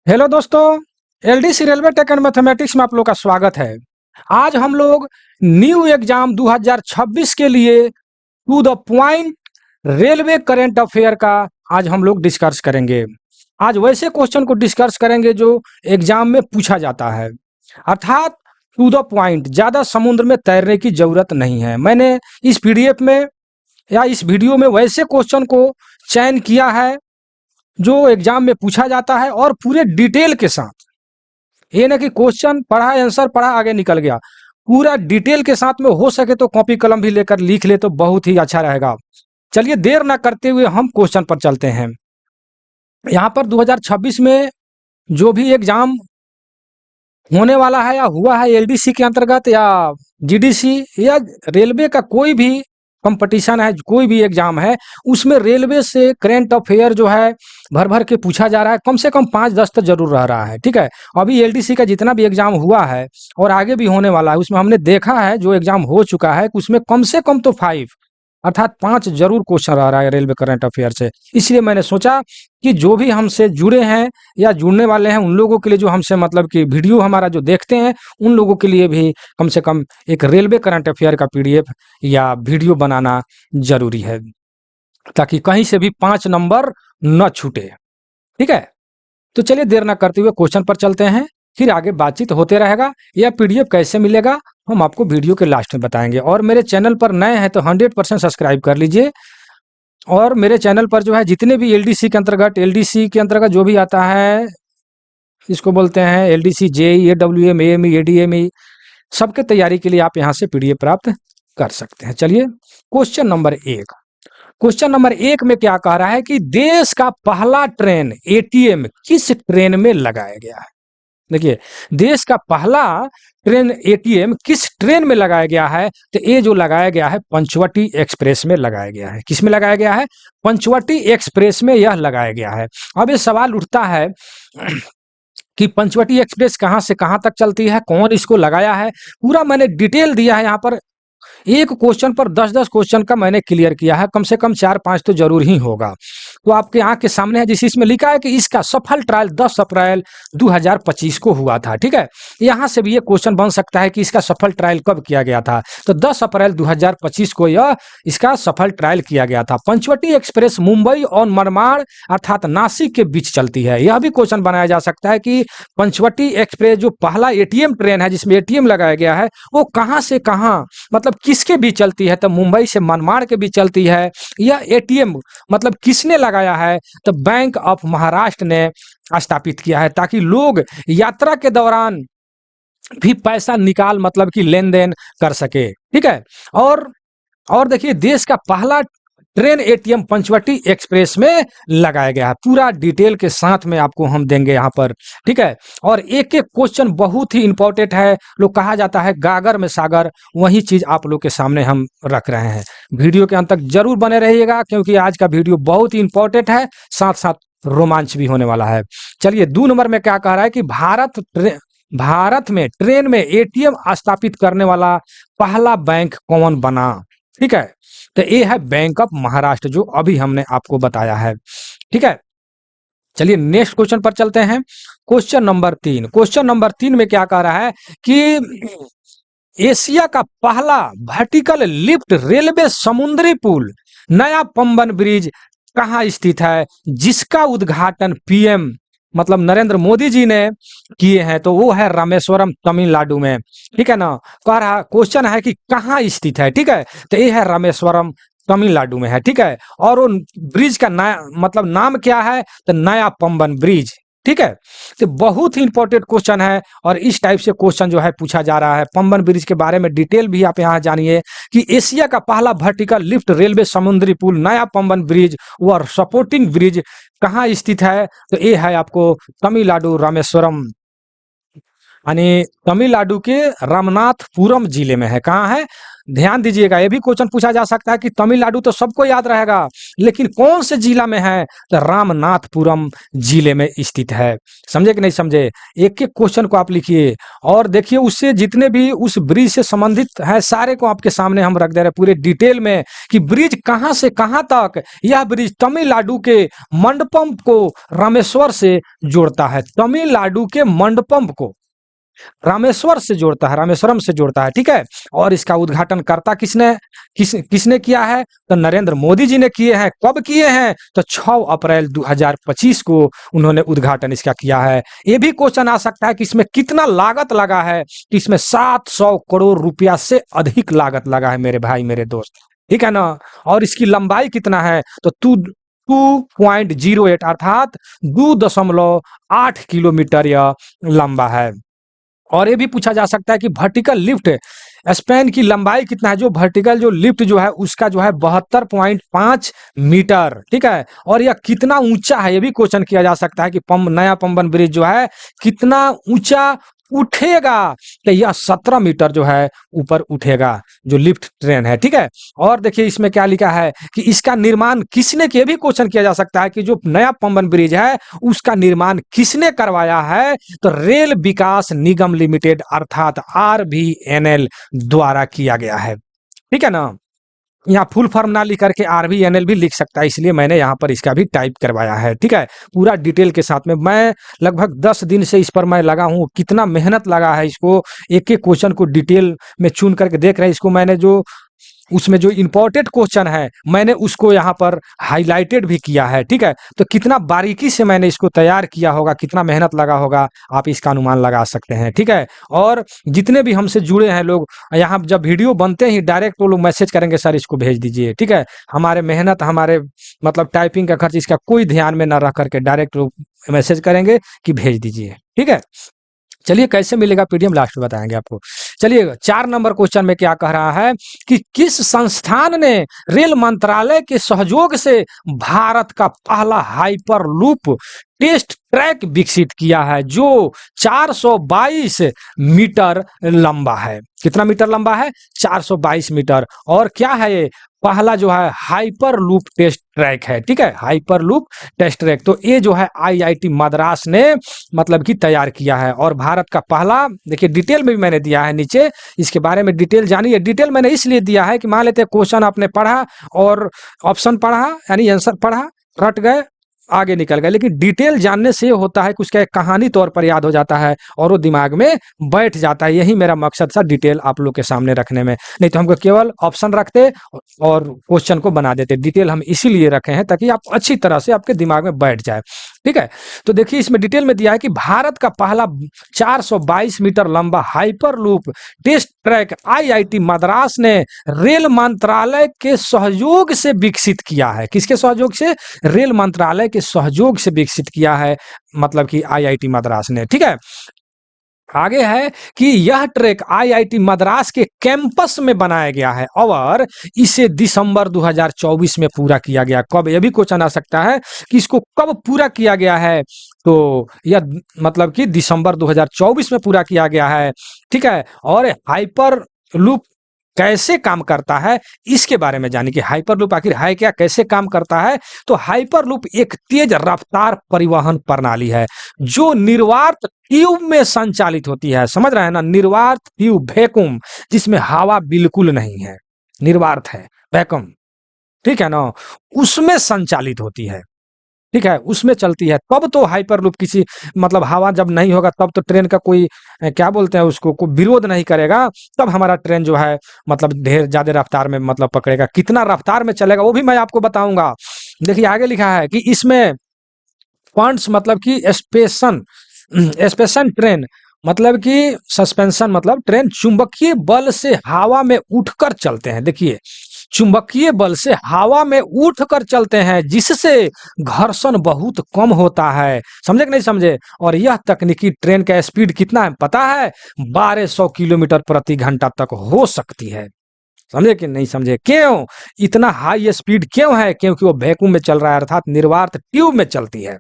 Hello दोस्तों। LDC railway tech and mathematics में आप लोग का स्वागत है। आज हम लोग न्यू एग्जाम 2026 के लिए to the point railway current affair का आज हम लोग डिस्कस करेंगे। आज वैसे क्वेश्चन को डिस्कस करेंगे जो एग्जाम में पूछा जाता है, अर्थात टू द पॉइंट, ज़्यादा समुद्र में तैरने की जरूरत नहीं है। मैंने इस पीडीएफ में या इस वीडियो में वैसे क्वेश्चन को चयन किया है जो एग्जाम में पूछा जाता है और पूरे डिटेल के साथ। ये ना कि क्वेश्चन पढ़ा, आंसर पढ़ा, आगे निकल गया। पूरा डिटेल के साथ में हो सके तो कॉपी कलम भी लेकर लिख ले तो बहुत ही अच्छा रहेगा। चलिए देर ना करते हुए हम क्वेश्चन पर चलते हैं। यहाँ पर 2026 में जो भी एग्जाम होने वाला है या हुआ है एलडीसी के अंतर्गत या जीडीसी या रेलवे का कोई भी कंपटीशन है, कोई भी एग्जाम है, उसमें रेलवे से करंट अफेयर जो है भर भर के पूछा जा रहा है। कम से कम 5-10 तो जरूर रह रहा है। ठीक है, अभी एलडीसी का जितना भी एग्जाम हुआ है और आगे भी होने वाला है, उसमें हमने देखा है जो एग्जाम हो चुका है उसमें कम से कम तो 5 अर्थात 5 जरूर क्वेश्चन रह रहा है रेलवे करंट अफेयर से। इसलिए मैंने सोचा कि जो भी हमसे जुड़े हैं या जुड़ने वाले हैं उन लोगों के लिए, जो हमसे मतलब कि वीडियो हमारा जो देखते हैं, उन लोगों के लिए भी कम से कम एक रेलवे करंट अफेयर का पीडीएफ या वीडियो बनाना जरूरी है, ताकि कहीं से भी 5 नंबर न छूटे। ठीक है, तो चलिए देर ना करते हुए क्वेश्चन पर चलते हैं, फिर आगे बातचीत होते रहेगा। यह पीडीएफ कैसे मिलेगा हम आपको वीडियो के लास्ट में बताएंगे। और मेरे चैनल पर नए हैं तो 100% सब्सक्राइब कर लीजिए। और मेरे चैनल पर जो है जितने भी एलडीसी के अंतर्गत जो भी आता है, इसको बोलते हैं LDC, JE, AWM, AME, ADME, सबके तैयारी के लिए आप यहाँ से पीडीएफ प्राप्त कर सकते हैं। चलिए क्वेश्चन नंबर एक में क्या कह रहा है कि देश का पहला ट्रेन एटीएम किस ट्रेन में लगाया गया है। देखिए, देश का पहला ट्रेन एटीएम किस ट्रेन में लगाया गया है, तो ये जो लगाया गया है पंचवटी एक्सप्रेस में लगाया गया है। किस में लगाया गया है? पंचवटी एक्सप्रेस में यह लगाया गया है। अब ये सवाल उठता है कि पंचवटी एक्सप्रेस कहां से कहां तक चलती है, कौन इसको लगाया है, पूरा मैंने डिटेल दिया है। यहाँ पर एक क्वेश्चन पर 10-10 क्वेश्चन का मैंने क्लियर किया है, कम से कम 4-5 तो जरूर ही होगा। तो आपके आंख के सामने है, जिस इसमें लिखा है कि इसका सफल ट्रायल 10 अप्रैल 2025 को हुआ था। ठीक है, यहां से भी ये क्वेश्चन बन सकता है कि इसका सफल ट्रायल कब किया गया था, तो 10 अप्रैल 2025 को यह इसका सफल ट्रायल किया गया था। पंचवटी एक्सप्रेस मुंबई और मनमाड़ अर्थात नासिक के बीच चलती है। यह भी क्वेश्चन बनाया जा सकता है कि पंचवटी एक्सप्रेस जो पहला एटीएम ट्रेन है जिसमें एटीएम लगाया गया है, वो कहां से कहां मतलब किसके बीच चलती है, तो मुंबई से मनमाड़ के बीच चलती है। यह एटीएम मतलब किसने लगाया है, तो बैंक ऑफ महाराष्ट्र ने स्थापित किया है, ताकि लोग यात्रा के दौरान भी पैसा निकाल मतलब कि लेन देन कर सके। ठीक है, और देखिए, देश का पहला ट्रेन एटीएम पंचवटी एक्सप्रेस में लगाया गया है। पूरा डिटेल के साथ में आपको हम देंगे यहाँ पर। ठीक है, और एक एक क्वेश्चन बहुत ही इंपॉर्टेंट है। लोग कहा जाता है गागर में सागर, वही चीज आप लोग के सामने हम रख रहे हैं। वीडियो के अंत तक जरूर बने रहिएगा, क्योंकि आज का वीडियो बहुत ही इंपॉर्टेंट है, साथ साथ रोमांच भी होने वाला है। चलिए 2 नंबर में क्या कह रहा है कि भारत में ट्रेन में एटीएम स्थापित करने वाला पहला बैंक कौन बना। ठीक है, तो ये है बैंक ऑफ महाराष्ट्र, जो अभी हमने आपको बताया है। ठीक है, चलिए नेक्स्ट क्वेश्चन पर चलते हैं। क्वेश्चन नंबर 3 में क्या कह रहा है कि एशिया का पहला वर्टिकल लिफ्ट रेलवे समुद्री पुल नया पंबन ब्रिज कहाँ स्थित है, जिसका उद्घाटन पीएम मतलब नरेंद्र मोदी जी ने किए हैं, तो वो है रामेश्वरम, तमिलनाडु में। ठीक है ना, कह रहा क्वेश्चन है कि कहाँ स्थित है। ठीक है, तो ये है रामेश्वरम, तमिलनाडु में है। ठीक है, और वो ब्रिज का नया मतलब नाम क्या है, तो नया पंबन ब्रिज। ठीक है, तो बहुत ही इंपॉर्टेंट क्वेश्चन है, और इस टाइप से क्वेश्चन जो है पूछा जा रहा है। पंबन ब्रिज के बारे में डिटेल भी आप यहाँ जानिए कि एशिया का पहला वर्टिकल लिफ्ट रेलवे समुद्री पुल नया पंबन ब्रिज व सपोर्टिंग ब्रिज कहाँ स्थित है, तो ये है आपको तमिलनाडु, रामेश्वरम, यानी तमिलनाडु के रामनाथपुरम जिले में है। कहाँ है? ध्यान दीजिएगा, ये भी क्वेश्चन पूछा जा सकता है कि तमिलनाडु तो सबको याद रहेगा, लेकिन कौन से जिला में है? तो रामनाथपुरम जिले में स्थित है। समझे कि नहीं समझे? एक एक क्वेश्चन को आप लिखिए और देखिए, उससे जितने भी उस ब्रिज से संबंधित है सारे को आपके सामने हम रख दे रहे हैं पूरे डिटेल में, कि ब्रिज कहां से कहां तक, यह ब्रिज तमिलनाडु के मंडपम को रामेश्वर से जोड़ता है। तमिलनाडु के मंडपम को रामेश्वर से जोड़ता है, रामेश्वरम से जोड़ता है, ठीक है। और इसका उद्घाटन करता किसने किया है? तो नरेंद्र मोदी जी ने किए हैं। कब किए हैं? तो 6 अप्रैल 2025 को उन्होंने उद्घाटन इसका किया है। ये भी क्वेश्चन आ सकता है कि इसमें कितना लागत लगा है, कि इसमें 700 करोड़ रुपया से अधिक लागत लगा है मेरे भाई मेरे दोस्त, ठीक है ना। और इसकी लंबाई कितना है? तो 2.08 अर्थात 2.8 किलोमीटर यह लंबा है। और ये भी पूछा जा सकता है कि वर्टिकल लिफ्ट स्पैन की लंबाई कितना है? जो वर्टिकल जो लिफ्ट जो है उसका जो है 72.5 मीटर, ठीक है। और यह कितना ऊंचा है? ये भी क्वेश्चन किया जा सकता है कि नया पंबन ब्रिज जो है कितना ऊंचा उठेगा? तो यह 17 मीटर जो है ऊपर उठेगा, जो लिफ्ट ट्रेन है, ठीक है। और देखिए इसमें क्या लिखा है कि इसका निर्माण किसने किया? भी क्वेश्चन किया जा सकता है कि जो नया पंबन ब्रिज है उसका निर्माण किसने करवाया है? तो रेल विकास निगम लिमिटेड अर्थात RVNL द्वारा किया गया है, ठीक है ना। यहाँ फुल फॉर्म ना लिख करके RVNL भी लिख सकता है, इसलिए मैंने यहाँ पर इसका भी टाइप करवाया है, ठीक है, पूरा डिटेल के साथ में। मैं लगभग 10 दिन से इस पर मैं लगा हूँ, कितना मेहनत लगा है इसको, एक एक क्वेश्चन को डिटेल में चुन करके देख रहे हैं इसको। मैंने जो उसमें जो इंपॉर्टेंट क्वेश्चन है मैंने उसको यहाँ पर हाईलाइटेड भी किया है, ठीक है। तो कितना बारीकी से मैंने इसको तैयार किया होगा, कितना मेहनत लगा होगा, आप इसका अनुमान लगा सकते हैं, ठीक है। और जितने भी हमसे जुड़े हैं लोग, यहाँ जब वीडियो बनते ही डायरेक्ट वो लोग मैसेज करेंगे, सर इसको भेज दीजिए, ठीक है। हमारे मेहनत, हमारे मतलब टाइपिंग का खर्च, इसका कोई ध्यान में न रख करके डायरेक्ट लोग मैसेज करेंगे कि भेज दीजिए, ठीक है। चलिए कैसे मिलेगा पीडीएफ लास्ट में बताएंगे आपको। चलिए 4 नंबर क्वेश्चन में क्या कह रहा है कि किस संस्थान ने रेल मंत्रालय के सहयोग से भारत का पहला हाइपर लूप टेस्ट ट्रैक विकसित किया है, जो 422 मीटर लंबा है? कितना मीटर लंबा है? 422 मीटर। और क्या है ये? पहला जो है हाइपर लूप टेस्ट ट्रैक है, ठीक है, हाइपर लूप टेस्ट ट्रैक। तो ये जो है IIT मद्रास ने मतलब कि तैयार किया है। और भारत का पहला, देखिए डिटेल में भी मैंने दिया है नीचे, इसके बारे में डिटेल जानिए। डिटेल मैंने इसलिए दिया है कि मान लेते क्वेश्चन आपने पढ़ा और ऑप्शन पढ़ा यानी आंसर पढ़ा, रट गए, आगे निकल गए, लेकिन डिटेल जानने से होता है कि उसका एक कहानी तौर पर याद हो जाता है और वो दिमाग में बैठ जाता है। यही मेरा मकसद था डिटेल आप लोग के सामने रखने में, नहीं तो हमको केवल ऑप्शन रखते और क्वेश्चन को बना देते। डिटेल हम इसीलिए रखे हैं ताकि आप अच्छी तरह से आपके दिमाग में बैठ जाए, ठीक है। तो देखिए इसमें डिटेल में दिया है कि भारत का पहला 422 मीटर लंबा hyperloop test track IIT Madras ने रेल मंत्रालय के सहयोग से विकसित किया है। किसके सहयोग से? रेल मंत्रालय के सहयोग से विकसित किया है, मतलब कि IIT मद्रास ने, ठीक है। आगे है कि यह ट्रैक IIT मद्रास के कैंपस में बनाया गया है और इसे दिसंबर 2024 में पूरा किया गया। कब? यह भी क्वेश्चन आ सकता है कि इसको कब पूरा किया गया है, तो यह मतलब कि दिसंबर 2024 में पूरा किया गया है, ठीक है। और हाइपर लूप कैसे काम करता है इसके बारे में जानिए कि हाइपरलूप आखिर है क्या, कैसे काम करता है। तो हाइपरलूप एक तेज रफ्तार परिवहन प्रणाली है जो निर्वात ट्यूब में संचालित होती है। समझ रहे हैं ना? निर्वात ट्यूब, वैक्यूम, जिसमें हवा बिल्कुल नहीं है, निर्वात है, वैक्यूम, ठीक है ना, उसमें संचालित होती है, ठीक है, उसमें चलती है। तब तो हाइपरलूप किसी मतलब हवा जब नहीं होगा तब तो ट्रेन का कोई क्या बोलते हैं उसको, कोई विरोध नहीं करेगा, तब हमारा ट्रेन जो है मतलब ढेर ज्यादा रफ्तार में मतलब पकड़ेगा। कितना रफ्तार में चलेगा वो भी मैं आपको बताऊंगा। देखिए आगे लिखा है कि इसमें फंड्स मतलब कि स्पेशन स्पेशन ट्रेन मतलब कि सस्पेंशन मतलब ट्रेन चुंबकीय बल से हवा में उठकर चलते हैं। देखिए चुंबकीय बल से हवा में उठकर चलते हैं जिससे घर्षण बहुत कम होता है। समझे कि नहीं समझे? और यह तकनीकी ट्रेन का स्पीड कितना है पता है? 1200 किलोमीटर प्रति घंटा तक हो सकती है। समझे कि नहीं समझे? क्यों इतना हाई स्पीड क्यों है? क्योंकि वो वैक्यूम में चल रहा है अर्थात निर्वात ट्यूब में चलती है।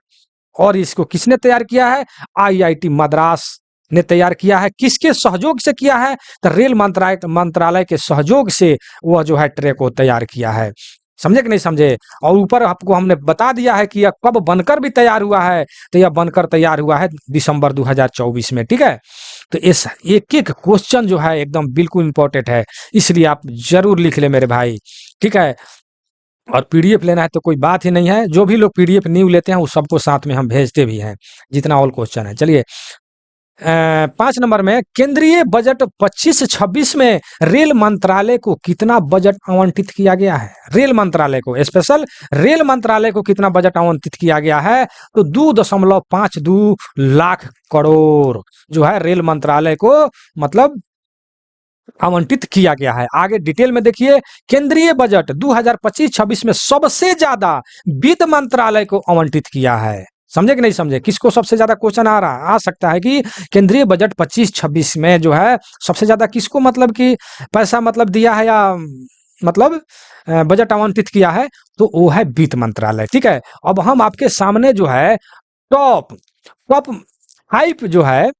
और इसको किसने तैयार किया है? IIT मद्रास ने तैयार किया है, किसके सहयोग से किया है? तो रेल मंत्रालय के सहयोग से वह जो है ट्रैक को तैयार किया है। समझे कि नहीं समझे? और ऊपर आपको हमने बता दिया है कि यह कब बनकर भी तैयार हुआ है, तो यह बनकर तैयार हुआ है दिसंबर 2024 में, ठीक है? तो इस एक-एक क्वेश्चन जो है एकदम बिल्कुल इंपॉर्टेंट है, इसलिए आप ज़रूर लिख लें मेरे भाई, ठीक है? और पीडीएफ लेना है तो कोई बात ही नहीं है, जो भी लोग पीडीएफ न्यू लेते हैं, वो सबको साथ में हम भेजते भी हैं, जितना ऑल क्वेश्चन है। चलिए 5 नंबर में केंद्रीय बजट 25-26 में रेल मंत्रालय को कितना बजट आवंटित किया गया है? रेल मंत्रालय को, स्पेशल रेल मंत्रालय को कितना बजट आवंटित किया गया है? तो 2.52 लाख करोड़ जो है रेल मंत्रालय को मतलब आवंटित किया गया है। आगे डिटेल में देखिए, केंद्रीय बजट 2025-26 में सबसे ज्यादा वित्त मंत्रालय को आवंटित किया है। समझे कि नहीं समझे? किसको सबसे ज्यादा क्वेश्चन आ सकता है कि केंद्रीय बजट 25-26 में जो है सबसे ज्यादा किसको मतलब कि पैसा मतलब दिया है या मतलब बजट आवंटित किया है, तो वो है वित्त मंत्रालय, ठीक है? अब हम आपके सामने जो है टॉप टॉप 5 जो है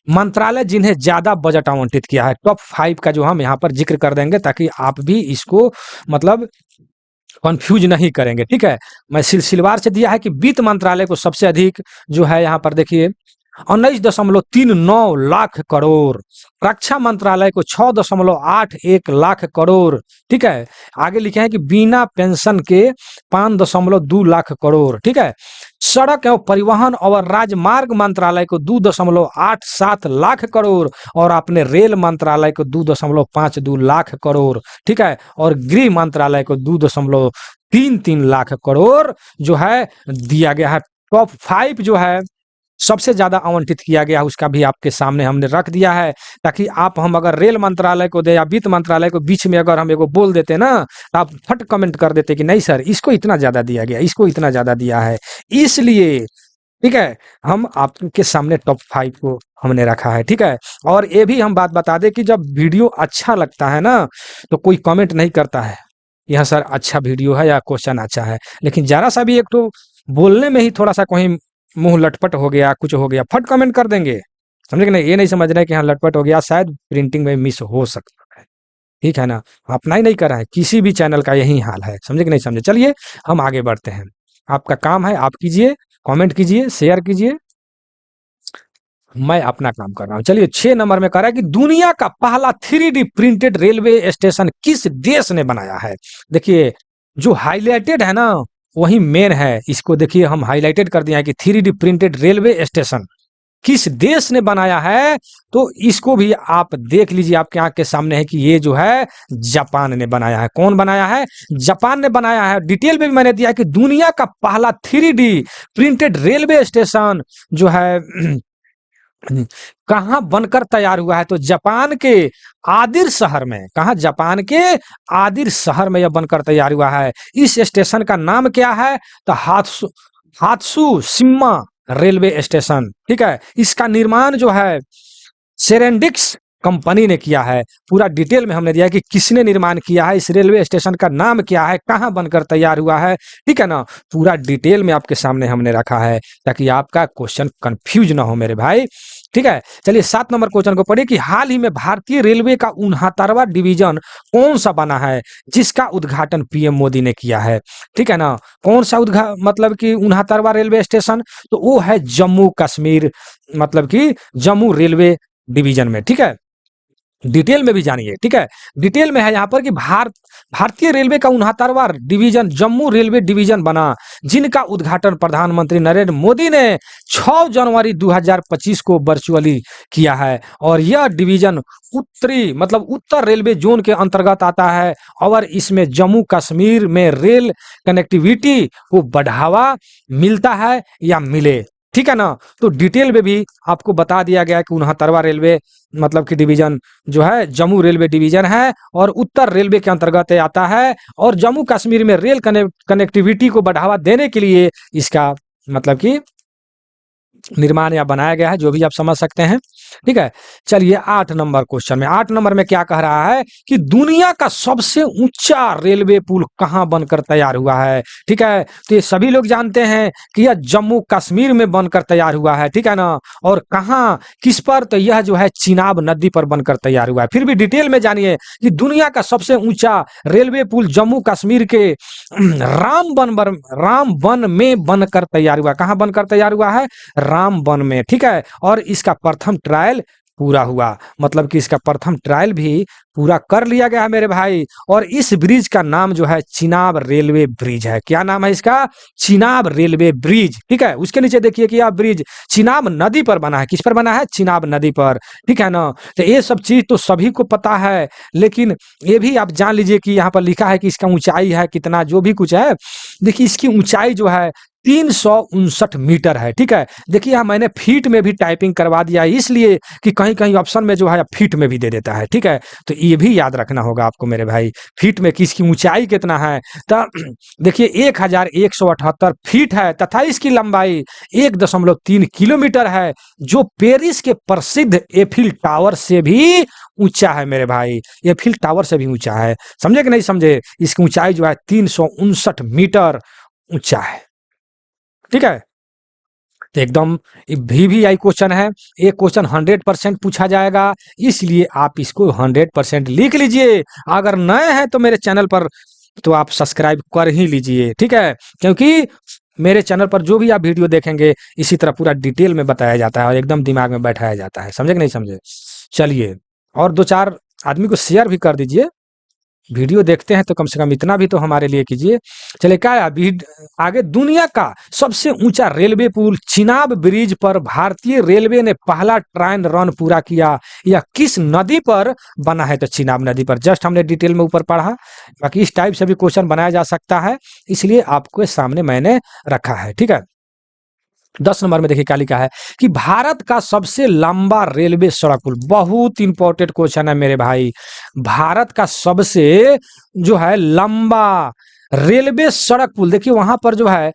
मंत्रालय जिन्हें ज्यादा बजट आवंटित किया है, टॉप 5 का जो हम यहाँ पर जिक्र कर देंगे ताकि आप भी इसको मतलब कंफ्यूज नहीं करेंगे, ठीक है? मैं सिलसिलेवार से दिया है कि वित्त मंत्रालय को सबसे अधिक जो है यहाँ पर देखिए 19.39 लाख करोड़, रक्षा मंत्रालय को 6.81 लाख करोड़, ठीक है? आगे लिखे हैं कि बिना पेंशन के 5.2 लाख करोड़, ठीक है? सड़क एवं परिवहन और राजमार्ग मंत्रालय को 2.87 लाख करोड़ और अपने रेल मंत्रालय को 2.52 लाख करोड़, ठीक है? और गृह मंत्रालय को 2.33 लाख करोड़ जो है दिया गया है। टॉप 5 जो है सबसे ज्यादा आवंटित किया गया है, उसका भी आपके सामने हमने रख दिया है ताकि आप हम अगर रेल मंत्रालय को दे या वित्त मंत्रालय को बीच में अगर हम एगो बोल देते ना, तो आप फट कमेंट कर देते कि नहीं सर इसको इतना ज्यादा दिया गया, इसको इतना ज्यादा दिया है, इसलिए ठीक है हम आपके सामने टॉप 5 को हमने रखा है, ठीक है? और ये भी हम बात बता दें कि जब वीडियो अच्छा लगता है ना, तो कोई कमेंट नहीं करता है यह सर अच्छा वीडियो है या क्वेश्चन अच्छा है, लेकिन जरा सा भी एक तो बोलने में ही थोड़ा सा कहीं मुंह लटपट हो गया, कुछ हो गया, फट कमेंट कर देंगे। समझे कि नहीं? ये नहीं समझ रहे कि हाँ लटपट हो गया, शायद प्रिंटिंग में मिस हो सकता है, ठीक है ना? अपना ही नहीं कर रहा है, किसी भी चैनल का यही हाल है। समझे कि नहीं समझे? चलिए हम आगे बढ़ते हैं। आपका काम है आप कीजिए, कमेंट कीजिए, शेयर कीजिए, मैं अपना काम कर रहा हूं। चलिए 6 नंबर में कह रहा है कि दुनिया का पहला 3D प्रिंटेड रेलवे स्टेशन किस देश ने बनाया है? देखिए जो हाईलाइटेड है ना वही मेन है, इसको देखिए हम हाईलाइटेड कर दिया है कि 3D प्रिंटेड रेलवे स्टेशन किस देश ने बनाया है, तो इसको भी आप देख लीजिए, आपके आंख के सामने है कि ये जो है जापान ने बनाया है। कौन बनाया है? जापान ने बनाया है। डिटेल में भी मैंने दिया है कि दुनिया का पहला 3D प्रिंटेड रेलवे स्टेशन जो है कहाँ बनकर तैयार हुआ है, तो जापान के आदिर शहर में। कहा? जापान के आदिर शहर में यह बनकर तैयार हुआ है। इस स्टेशन का नाम क्या है? तो हात्सु शिम्मा रेलवे स्टेशन, ठीक है? इसका निर्माण जो है सेरेंडिक्स कंपनी ने किया है। पूरा डिटेल में हमने दिया है कि किसने निर्माण किया है, इस रेलवे स्टेशन का नाम क्या है, कहां बनकर तैयार हुआ है, ठीक है ना? पूरा डिटेल में आपके सामने हमने रखा है ताकि आपका क्वेश्चन कंफ्यूज ना हो मेरे भाई, ठीक है? चलिए 7 नंबर क्वेश्चन को पढ़िए कि हाल ही में भारतीय रेलवे का 69वां डिवीजन कौन सा बना है जिसका उद्घाटन पीएम मोदी ने किया है, ठीक है ना? कौन सा मतलब कि 69वां रेलवे स्टेशन, तो वो है जम्मू कश्मीर मतलब कि जम्मू रेलवे डिवीजन में, ठीक है? डिटेल में भी जानिए, ठीक है? डिटेल में है यहाँ पर कि भारतीय रेलवे का 69वां डिवीजन जम्मू रेलवे डिवीजन बना, जिनका उद्घाटन प्रधानमंत्री नरेंद्र मोदी ने 6 जनवरी 2025 को वर्चुअली किया है। और यह डिवीजन उत्तरी मतलब उत्तर रेलवे जोन के अंतर्गत आता है और इसमें जम्मू कश्मीर में रेल कनेक्टिविटी को बढ़ावा मिलता है या मिले, ठीक है ना? तो डिटेल में भी आपको बता दिया गया है कि 69वां रेलवे मतलब कि डिवीजन जो है जम्मू रेलवे डिवीजन है और उत्तर रेलवे के अंतर्गत आता है और जम्मू कश्मीर में रेल कनेक्टिविटी को बढ़ावा देने के लिए इसका मतलब कि निर्माण या बनाया गया है, जो भी आप समझ सकते हैं। ठीक है, चलिए 8 नंबर क्वेश्चन में, 8 नंबर में क्या कह रहा है कि दुनिया का सबसे ऊंचा रेलवे पुल कहां बनकर तैयार हुआ है। ठीक है, तो ये सभी लोग जानते हैं कि यह जम्मू कश्मीर में बनकर तैयार हुआ है। ठीक है ना, और कहां, किस पर, तो यह जो है चिनाब नदी पर बनकर तैयार हुआ है। फिर भी डिटेल में जानिए कि दुनिया का सबसे ऊंचा रेलवे पुल जम्मू कश्मीर के रामबन में बनकर तैयार हुआ। कहां बनकर तैयार हुआ है, रामबन में। ठीक है, और इसका प्रथम ट्रायल पूरा हुआ, मतलब कि इसका प्रथम ट्रायल भी पूरा कर लिया गया है मेरे भाई। और इस ब्रिज का नाम जो है चिनाब रेलवे ब्रिज है। क्या नाम है इसका, चिनाब रेलवे ब्रिज। ठीक है, उसके नीचे देखिए कि यह ब्रिज चिनाब नदी पर बना है। किस पर बना है, चिनाब नदी पर। ठीक है ना, तो ये सब चीज तो सभी को पता है, लेकिन ये भी आप जान लीजिए कि यहाँ पर लिखा है कि इसका ऊंचाई है कितना, जो भी कुछ है। देखिए इसकी ऊंचाई जो है 359 मीटर है। ठीक है, देखिए यहाँ मैंने फीट में भी टाइपिंग करवा दिया है, इसलिए कि कहीं कहीं ऑप्शन में जो है फीट में भी दे देता है। ठीक है, तो ये भी याद रखना होगा आपको मेरे भाई, फीट में किसकी ऊंचाई कितना है। तो देखिए 1178 फीट है, तथा इसकी लंबाई 1.3 किलोमीटर है, जो पेरिस के प्रसिद्ध एफिल टावर से भी ऊंचा है मेरे भाई। एफिल टावर से भी ऊंचा है, समझे कि नहीं समझे। इसकी ऊंचाई जो है 359 मीटर ऊंचा है। ठीक है, तो एकदम VVI क्वेश्चन है। ये क्वेश्चन 100% पूछा जाएगा, इसलिए आप इसको 100% लिख लीजिए। अगर नए हैं तो मेरे चैनल पर तो आप सब्सक्राइब कर ही लीजिए। ठीक है, क्योंकि मेरे चैनल पर जो भी आप वीडियो देखेंगे इसी तरह पूरा डिटेल में बताया जाता है और एकदम दिमाग में बैठाया जाता है। समझे कि नहीं समझे। चलिए, और 2-4 आदमी को शेयर भी कर दीजिए। वीडियो देखते हैं तो कम से कम इतना भी तो हमारे लिए कीजिए। चलिए, क्या है अभी आगे, दुनिया का सबसे ऊंचा रेलवे पुल चिनाब ब्रिज पर भारतीय रेलवे ने पहला ट्रायल रन पूरा किया। यह किस नदी पर बना है, तो चिनाब नदी पर। जस्ट हमने डिटेल में ऊपर पढ़ा, बाकी इस टाइप से भी क्वेश्चन बनाया जा सकता है, इसलिए आपके सामने मैंने रखा है। ठीक है, 10 नंबर में देखिए क्या लिखा है कि भारत का सबसे लंबा रेलवे सड़क पुल। बहुत इंपॉर्टेंट क्वेश्चन है मेरे भाई। भारत का सबसे जो है लंबा रेलवे सड़क पुल, देखिए वहां पर जो है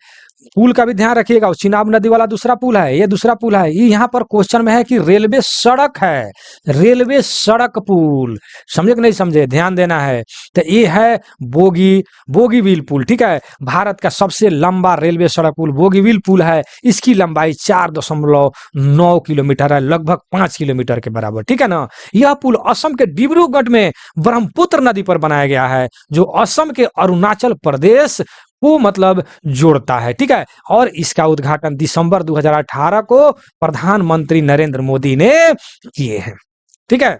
पुल का भी ध्यान रखिएगा। चिनाब नदी वाला दूसरा पुल है, ये दूसरा पुल है। ये यहाँ पर क्वेश्चन में है कि रेलवे सड़क है, रेलवे सड़क पुल। समझे कि नहीं समझे, ध्यान देना है। तो ये है बोगीबील पुल। ठीक है, भारत का सबसे लंबा रेलवे सड़क पुल बोगीबील पुल है। इसकी लंबाई 4.9 किलोमीटर है, लगभग 5 किलोमीटर के बराबर। ठीक है ना, यह पुल असम के डिब्रूगढ़ में ब्रह्मपुत्र नदी पर बनाया गया है, जो असम के अरुणाचल प्रदेश को मतलब जोड़ता है। ठीक है, और इसका उद्घाटन दिसंबर 2018 को प्रधानमंत्री नरेंद्र मोदी ने किए हैं। ठीक है,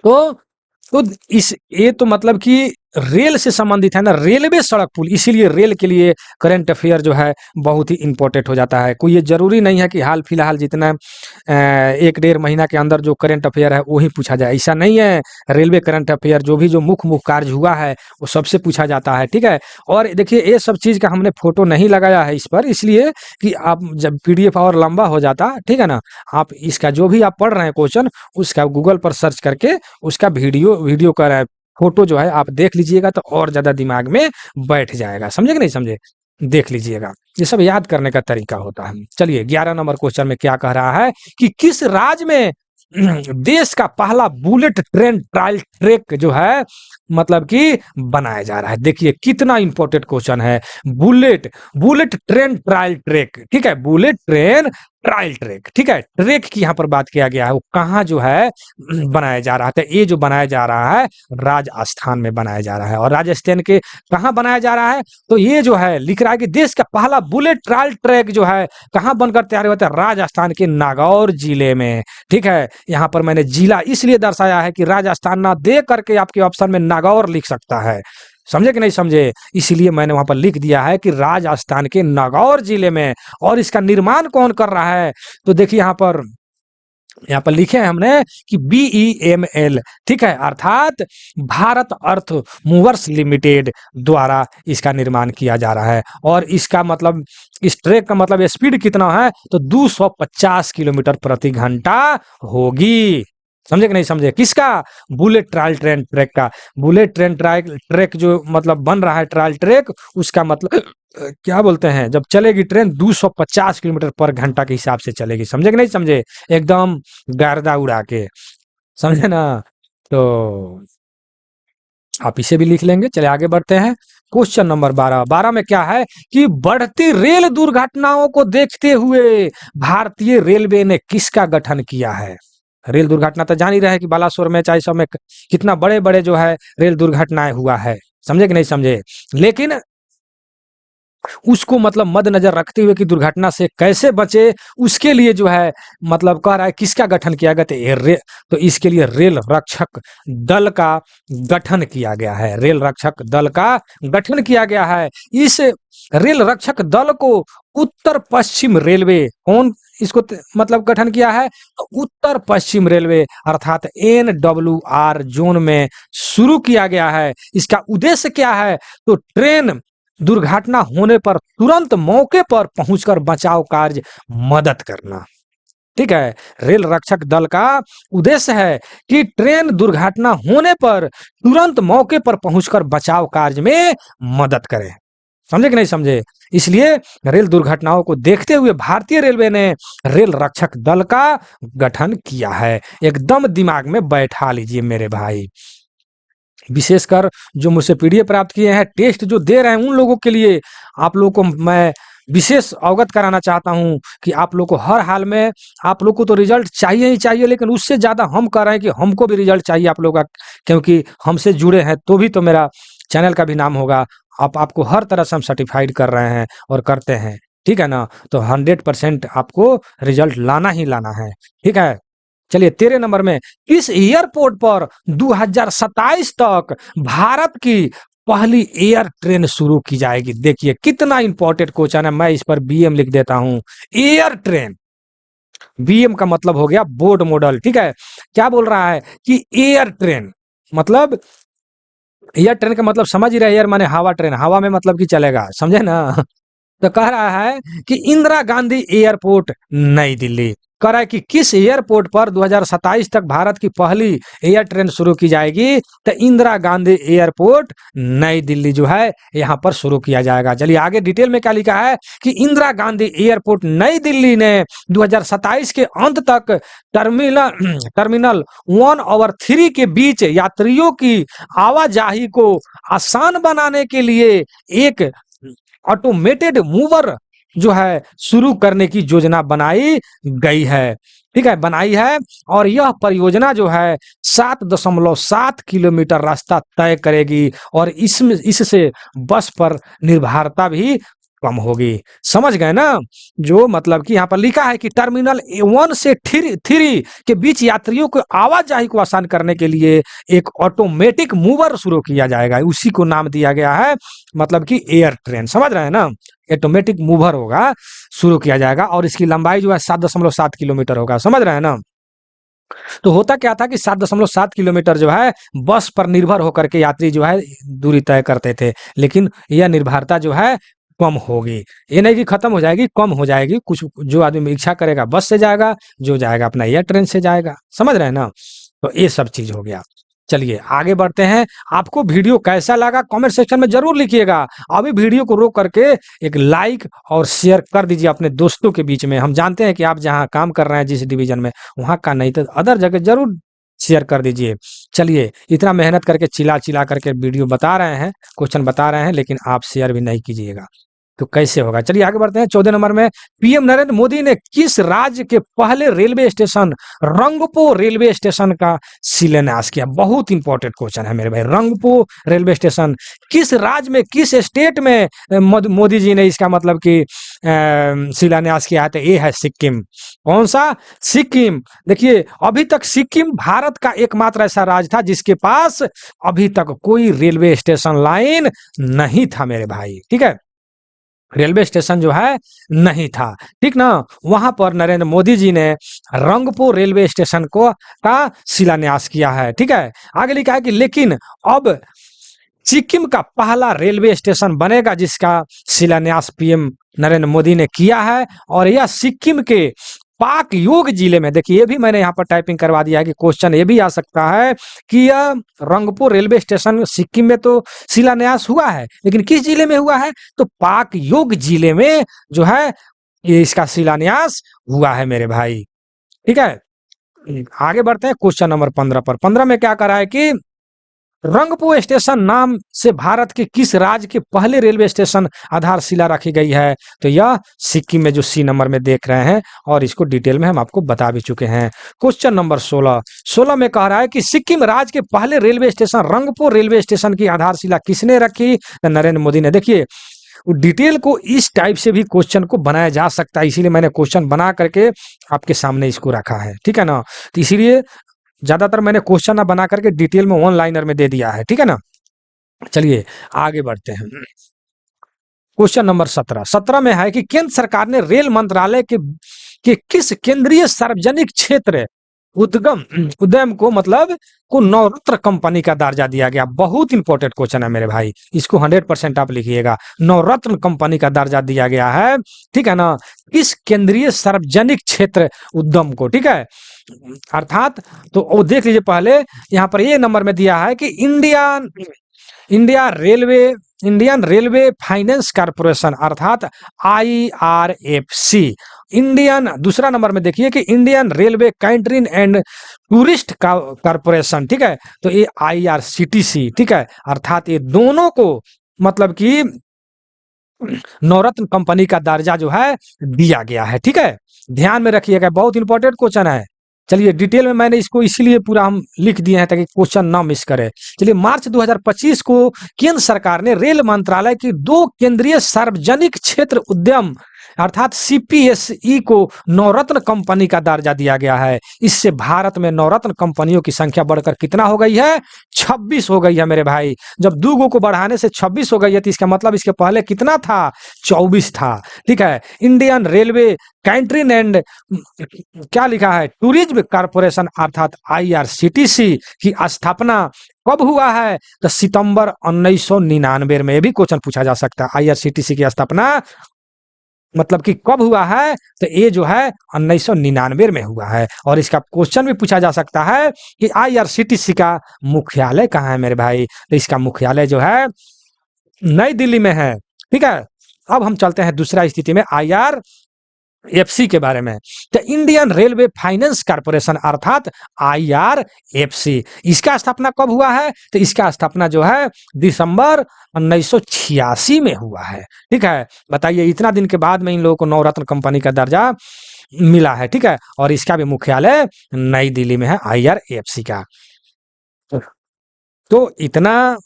तो इस ये तो मतलब कि रेल से संबंधित है ना, रेलवे सड़क पुल, इसीलिए रेल के लिए करंट अफेयर जो है बहुत ही इंपॉर्टेंट हो जाता है। कोई ये जरूरी नहीं है कि हाल फिलहाल जितना 1-1.5 महीना के अंदर जो करंट अफेयर है वो ही पूछा जाए, ऐसा नहीं है। रेलवे करंट अफेयर जो भी जो मुख्य कार्य हुआ है वो सबसे पूछा जाता है। ठीक है, और देखिए ये सब चीज का हमने फोटो नहीं लगाया है इस पर, इसलिए कि आप जब PDF और लंबा हो जाता, ठीक है ना, आप इसका जो भी आप पढ़ रहे हैं क्वेश्चन, उसका गूगल पर सर्च करके उसका वीडियो का फोटो जो है आप देख लीजिएगा, तो और ज्यादा दिमाग में बैठ जाएगा। समझे कि नहीं समझे, देख लीजिएगा, ये सब याद करने का तरीका होता है। चलिए 11 नंबर क्वेश्चन में क्या कह रहा है कि किस राज्य में देश का पहला बुलेट ट्रेन ट्रायल ट्रैक जो है मतलब कि बनाया जा रहा है। देखिए कितना इंपॉर्टेंट क्वेश्चन है, बुलेट ट्रेन ट्रायल ट्रैक। ठीक है, बुलेट ट्रेन ट्रायल ट्रैक। ठीक है, ट्रैक की यहाँ पर बात किया गया है, वो कहाँ जो है बनाया जा रहा है। तो ये जो बनाया जा रहा है राजस्थान में बनाया जा रहा है, और राजस्थान के कहाँ बनाया जा रहा है, तो ये जो है लिख रहा है कि देश का पहला बुलेट ट्रायल ट्रैक जो है कहाँ बनकर तैयार हुआ था, राजस्थान के नागौर जिले में। ठीक है, यहाँ पर मैंने जिला इसलिए दर्शाया है कि राजस्थान ना दे करके आपके ऑप्शन में नागौर लिख सकता है। समझे कि नहीं समझे, इसलिए मैंने वहां पर लिख दिया है कि राजस्थान के नागौर जिले में। और इसका निर्माण कौन कर रहा है, तो देखिए यहाँ पर लिखे हैं हमने कि BEML, ठीक है, अर्थात भारत अर्थ मूवर्स लिमिटेड द्वारा इसका निर्माण किया जा रहा है। और इसका मतलब इस ट्रैक का मतलब स्पीड कितना है, तो 250 किलोमीटर प्रति घंटा होगी। समझे कि नहीं समझे? किसका? बुलेट ट्रायल ट्रेन ट्रैक का। बुलेट ट्रेन ट्रायल ट्रैक जो मतलब बन रहा है ट्रायल ट्रैक, उसका मतलब क्या बोलते हैं, जब चलेगी ट्रेन 250 किलोमीटर पर घंटा के हिसाब से चलेगी। समझे कि नहीं समझे? एकदम गर्दा उड़ा के, समझे ना? तो आप इसे भी लिख लेंगे। चलिए आगे बढ़ते हैं। क्वेश्चन नंबर 12 में क्या है कि बढ़ती रेल दुर्घटनाओं को देखते हुए भारतीय रेलवे ने किसका गठन किया है? रेल दुर्घटना तो जान ही रहे हैं कि बालासोर में, चाहे सब में कितना बड़े बड़े जो है रेल दुर्घटनाएं हुआ है। समझे कि नहीं समझे? लेकिन उसको मतलब मद्देनजर रखते हुए कि दुर्घटना से कैसे बचे, उसके लिए जो है मतलब कह रहा है किसका गठन किया गया? तो इसके लिए रेल रक्षक दल का गठन किया गया है। रेल रक्षक दल का गठन किया गया है। इस रेल रक्षक दल को उत्तर पश्चिम रेलवे कौन इसको मतलब गठन किया है? तो उत्तर पश्चिम रेलवे अर्थात NWR जोन में शुरू किया गया है। इसका उद्देश्य क्या है? तो ट्रेन दुर्घटना होने पर तुरंत मौके पर पहुंचकर बचाव कार्य मदद करना। ठीक है, रेल रक्षक दल का उद्देश्य है कि ट्रेन दुर्घटना होने पर तुरंत मौके पर पहुंचकर बचाव कार्य में मदद करे। समझे कि नहीं समझे? इसलिए रेल दुर्घटनाओं को देखते हुए भारतीय रेलवे ने रेल रक्षक दल का गठन किया है। एकदम दिमाग में बैठा लीजिए मेरे भाई। विशेषकर जो मुझसे पीडीएफ प्राप्त किए हैं, टेस्ट जो दे रहे हैं, उन लोगों के लिए आप लोगों को मैं विशेष अवगत कराना चाहता हूं कि आप लोग को हर हाल में, आप लोग को तो रिजल्ट चाहिए ही चाहिए, लेकिन उससे ज़्यादा हम कह रहे हैं कि हमको भी रिजल्ट चाहिए आप लोग का, क्योंकि हमसे जुड़े हैं तो भी तो मेरा चैनल का भी नाम होगा। आपको हर तरह से हम सर्टिफाइड कर रहे हैं और करते हैं। ठीक है ना? तो 100% आपको रिजल्ट लाना ही लाना है। ठीक है, चलिए 13 नंबर में, इस एयरपोर्ट पर 2027 तक भारत की पहली एयर ट्रेन शुरू की जाएगी। देखिए कितना इंपॉर्टेंट क्वेश्चन है, मैं इस पर बीएम लिख देता हूं। एयर ट्रेन, बीएम का मतलब हो गया बोर्ड मॉडल। ठीक है, क्या बोल रहा है कि एयर ट्रेन मतलब, एयर ट्रेन का मतलब समझ ही रहे, एयर माने हवा, ट्रेन हवा में मतलब कि चलेगा, समझे ना? तो कह रहा है कि इंदिरा गांधी एयरपोर्ट नई दिल्ली, कह रहा है कि किस एयरपोर्ट पर 2027 तक भारत की पहली एयर ट्रेन शुरू की जाएगी? तो इंदिरा गांधी एयरपोर्ट नई दिल्ली जो है यहां पर शुरू किया जाएगा। चलिए आगे डिटेल में क्या लिखा है कि इंदिरा गांधी एयरपोर्ट नई दिल्ली ने 2027 के अंत तक टर्मिनल 1 और 3 के बीच यात्रियों की आवाजाही को आसान बनाने के लिए एक ऑटोमेटेड मूवर जो है शुरू करने की योजना बनाई गई है। ठीक है, बनाई है। और यह परियोजना जो है 7.7 किलोमीटर रास्ता तय करेगी और इसमें इससे बस पर निर्भरता भी कम होगी। समझ गए ना? जो मतलब कि यहाँ पर लिखा है कि टर्मिनल 1 से 3 के बीच यात्रियों को आवाजाही को आसान करने के लिए एक ऑटोमेटिक मूवर शुरू किया जाएगा। उसी को नाम दिया गया है मतलब कि एयर ट्रेन। समझ रहे हैं ना? ऑटोमेटिक मूवर होगा, शुरू किया जाएगा और इसकी लंबाई जो है 7.7 किलोमीटर होगा। समझ रहे हैं ना? तो होता क्या था कि 7.7 किलोमीटर जो है बस पर निर्भर होकर के यात्री जो है दूरी तय करते थे, लेकिन यह निर्भरता जो है कम होगी। ये नहीं कि खत्म हो जाएगी, कम हो जाएगी। कुछ जो आदमी इच्छा करेगा बस से जाएगा, जो जाएगा अपना एयर ट्रेन से जाएगा। समझ रहे हैं ना? तो ये सब चीज हो गया। चलिए आगे बढ़ते हैं। आपको वीडियो कैसा लगा कमेंट सेक्शन में जरूर लिखिएगा। अभी वीडियो को रोक करके एक लाइक और शेयर कर दीजिए अपने दोस्तों के बीच में। हम जानते हैं कि आप जहां काम कर रहे हैं जिस डिवीजन में, वहां का नहीं तो अदर जगह जरूर शेयर कर दीजिए। चलिए, इतना मेहनत करके चिल्ला चिल्ला करके वीडियो बता रहे हैं, क्वेश्चन बता रहे हैं, लेकिन आप शेयर भी नहीं कीजिएगा तो कैसे होगा? चलिए आगे बढ़ते हैं। 14 नंबर में, पीएम नरेंद्र मोदी ने किस राज्य के पहले railway station Rangpo railway station का शिलान्यास किया? बहुत इंपॉर्टेंट क्वेश्चन है मेरे भाई। रंगपो रेलवे स्टेशन किस राज्य में, किस स्टेट में मोदी जी ने इसका मतलब कि शिलान्यास किया है? तो ये है सिक्किम। कौन सा? सिक्किम। देखिए अभी तक सिक्किम भारत का एकमात्र ऐसा राज्य था जिसके पास अभी तक कोई रेलवे स्टेशन लाइन नहीं था मेरे भाई। ठीक है, रेलवे स्टेशन जो है नहीं था। ठीक ना? वहां पर नरेंद्र मोदी जी ने रंगपो रेलवे स्टेशन को का शिलान्यास किया है। ठीक है, आगे लिखा है कि लेकिन अब सिक्किम का पहला रेलवे स्टेशन बनेगा जिसका शिलान्यास पीएम नरेंद्र मोदी ने किया है, और यह सिक्किम के पाक योग जिले में, देखिए ये भी मैंने यहाँ पर टाइपिंग करवा दिया है कि क्वेश्चन ये भी आ सकता है कि यह रंगपुर रेलवे स्टेशन सिक्किम में तो शिलान्यास हुआ है, लेकिन किस जिले में हुआ है, तो पाक योग जिले में जो है ये इसका शिलान्यास हुआ है मेरे भाई। ठीक है, आगे बढ़ते हैं क्वेश्चन नंबर 15 पर। 15 में क्या करा है कि रंगपुर स्टेशन नाम से भारत के किस राज्य के पहले रेलवे स्टेशन आधारशिला रखी गई है, तो यह सिक्किम में, जो सी नंबर में देख रहे हैं, और इसको डिटेल में हम आपको बता भी चुके हैं। क्वेश्चन नंबर 16 में कह रहा है कि सिक्किम राज्य के पहले railway station Rangpur railway station की आधारशिला किसने रखी, तो नरेंद्र मोदी ने। देखिए डिटेल को इस टाइप से भी क्वेश्चन को बनाया जा सकता है, इसीलिए मैंने क्वेश्चन बना करके आपके सामने इसको रखा है, ठीक है ना। तो इसीलिए ज्यादातर मैंने क्वेश्चन ना बना करके डिटेल में वन लाइनर में दे दिया है, ठीक है ना। चलिए आगे बढ़ते हैं। क्वेश्चन नंबर 17 में है कि केंद्र सरकार ने रेल मंत्रालय के किस केंद्रीय सार्वजनिक क्षेत्र उद्यम को, मतलब को नवरत्न कंपनी का दर्जा दिया गया। बहुत इंपॉर्टेंट क्वेश्चन है मेरे भाई, इसको 100% आप लिखिएगा। नवरत्न कंपनी का दर्जा दिया गया है, ठीक है ना, किस केंद्रीय सार्वजनिक क्षेत्र उद्यम को, ठीक है। अर्थात तो वो देख लीजिए, पहले यहाँ पर ये नंबर में दिया है कि इंडियन रेलवे फाइनेंस कॉर्पोरेशन, अर्थात IRFC। दूसरा नंबर में देखिए कि Indian railway catering and tourist corporation, ठीक है, तो ये IRCTC, ठीक है। अर्थात ये दोनों को मतलब कि नवरत्न कंपनी का दर्जा जो है दिया गया है, ठीक है। ध्यान में रखिएगा, बहुत इंपॉर्टेंट क्वेश्चन है। चलिए डिटेल में मैंने इसको इसीलिए पूरा हम लिख दिए हैं ताकि क्वेश्चन ना मिस करें। चलिए मार्च 2025 को केंद्र सरकार ने रेल मंत्रालय की 2 केंद्रीय सार्वजनिक क्षेत्र उद्यम अर्थात CPSE को नवरत्न कंपनी का दर्जा दिया गया है। इससे भारत में नवरत्न कंपनियों की संख्या बढ़कर कितना हो गई है, 26 हो गई है मेरे भाई। जब 2 को बढ़ाने से 26 हो गई है तो इसका मतलब इसके पहले कितना था, 24 था, ठीक है। इंडियन रेलवे कैंटरिंग एंड क्या लिखा है, टूरिज्म कॉर्पोरेशन अर्थात IRCTC की स्थापना कब हुआ है, तो सितंबर 1999 में। भी क्वेश्चन पूछा जा सकता है, IRCTC की स्थापना मतलब कि कब हुआ है, तो ये जो है 1999 में हुआ है। और इसका क्वेश्चन भी पूछा जा सकता है कि IRCTC का मुख्यालय कहाँ है मेरे भाई, तो इसका मुख्यालय जो है नई दिल्ली में है, ठीक है। अब हम चलते हैं दूसरा स्थिति में IRFC के बारे में। तो इंडियन रेलवे फाइनेंस कॉर्पोरेशन अर्थात IRFC, इसका स्थापना कब हुआ है, तो इसका स्थापना जो है दिसंबर 1986 में हुआ है, ठीक है। बताइए इतना दिन के बाद में इन लोगों को नवरत्न कंपनी का दर्जा मिला है, ठीक है। और इसका भी मुख्यालय नई दिल्ली में है, IRFC का। तो इतना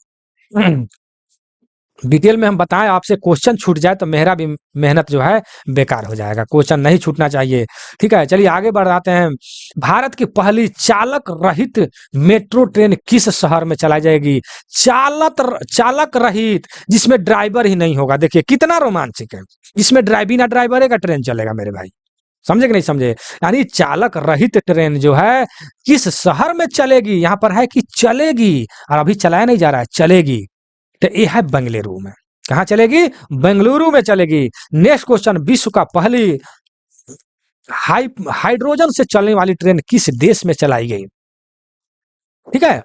डिटेल में हम बताएं, आपसे क्वेश्चन छूट जाए तो मेरा भी मेहनत जो है बेकार हो जाएगा। क्वेश्चन नहीं छूटना चाहिए, ठीक है। चलिए आगे बढ़ाते हैं। भारत की पहली चालक रहित मेट्रो ट्रेन किस शहर में चलाई जाएगी, चालक रहित, जिसमें ड्राइवर ही नहीं होगा। देखिए कितना रोमांचक है, जिसमें बिना ड्राइवर का ट्रेन चलेगा मेरे भाई, समझे कि नहीं समझे। यानी चालक रहित ट्रेन जो है किस शहर में चलेगी, यहाँ पर है कि चलेगी, और अभी चलाया नहीं जा रहा है, चलेगी। तो ये है बेंगलुरु में। कहाँ चलेगी, बेंगलुरु में चलेगी। नेक्स्ट क्वेश्चन, विश्व का पहली हाइड्रोजन से चलने वाली ट्रेन किस देश में चलाई गई, ठीक है।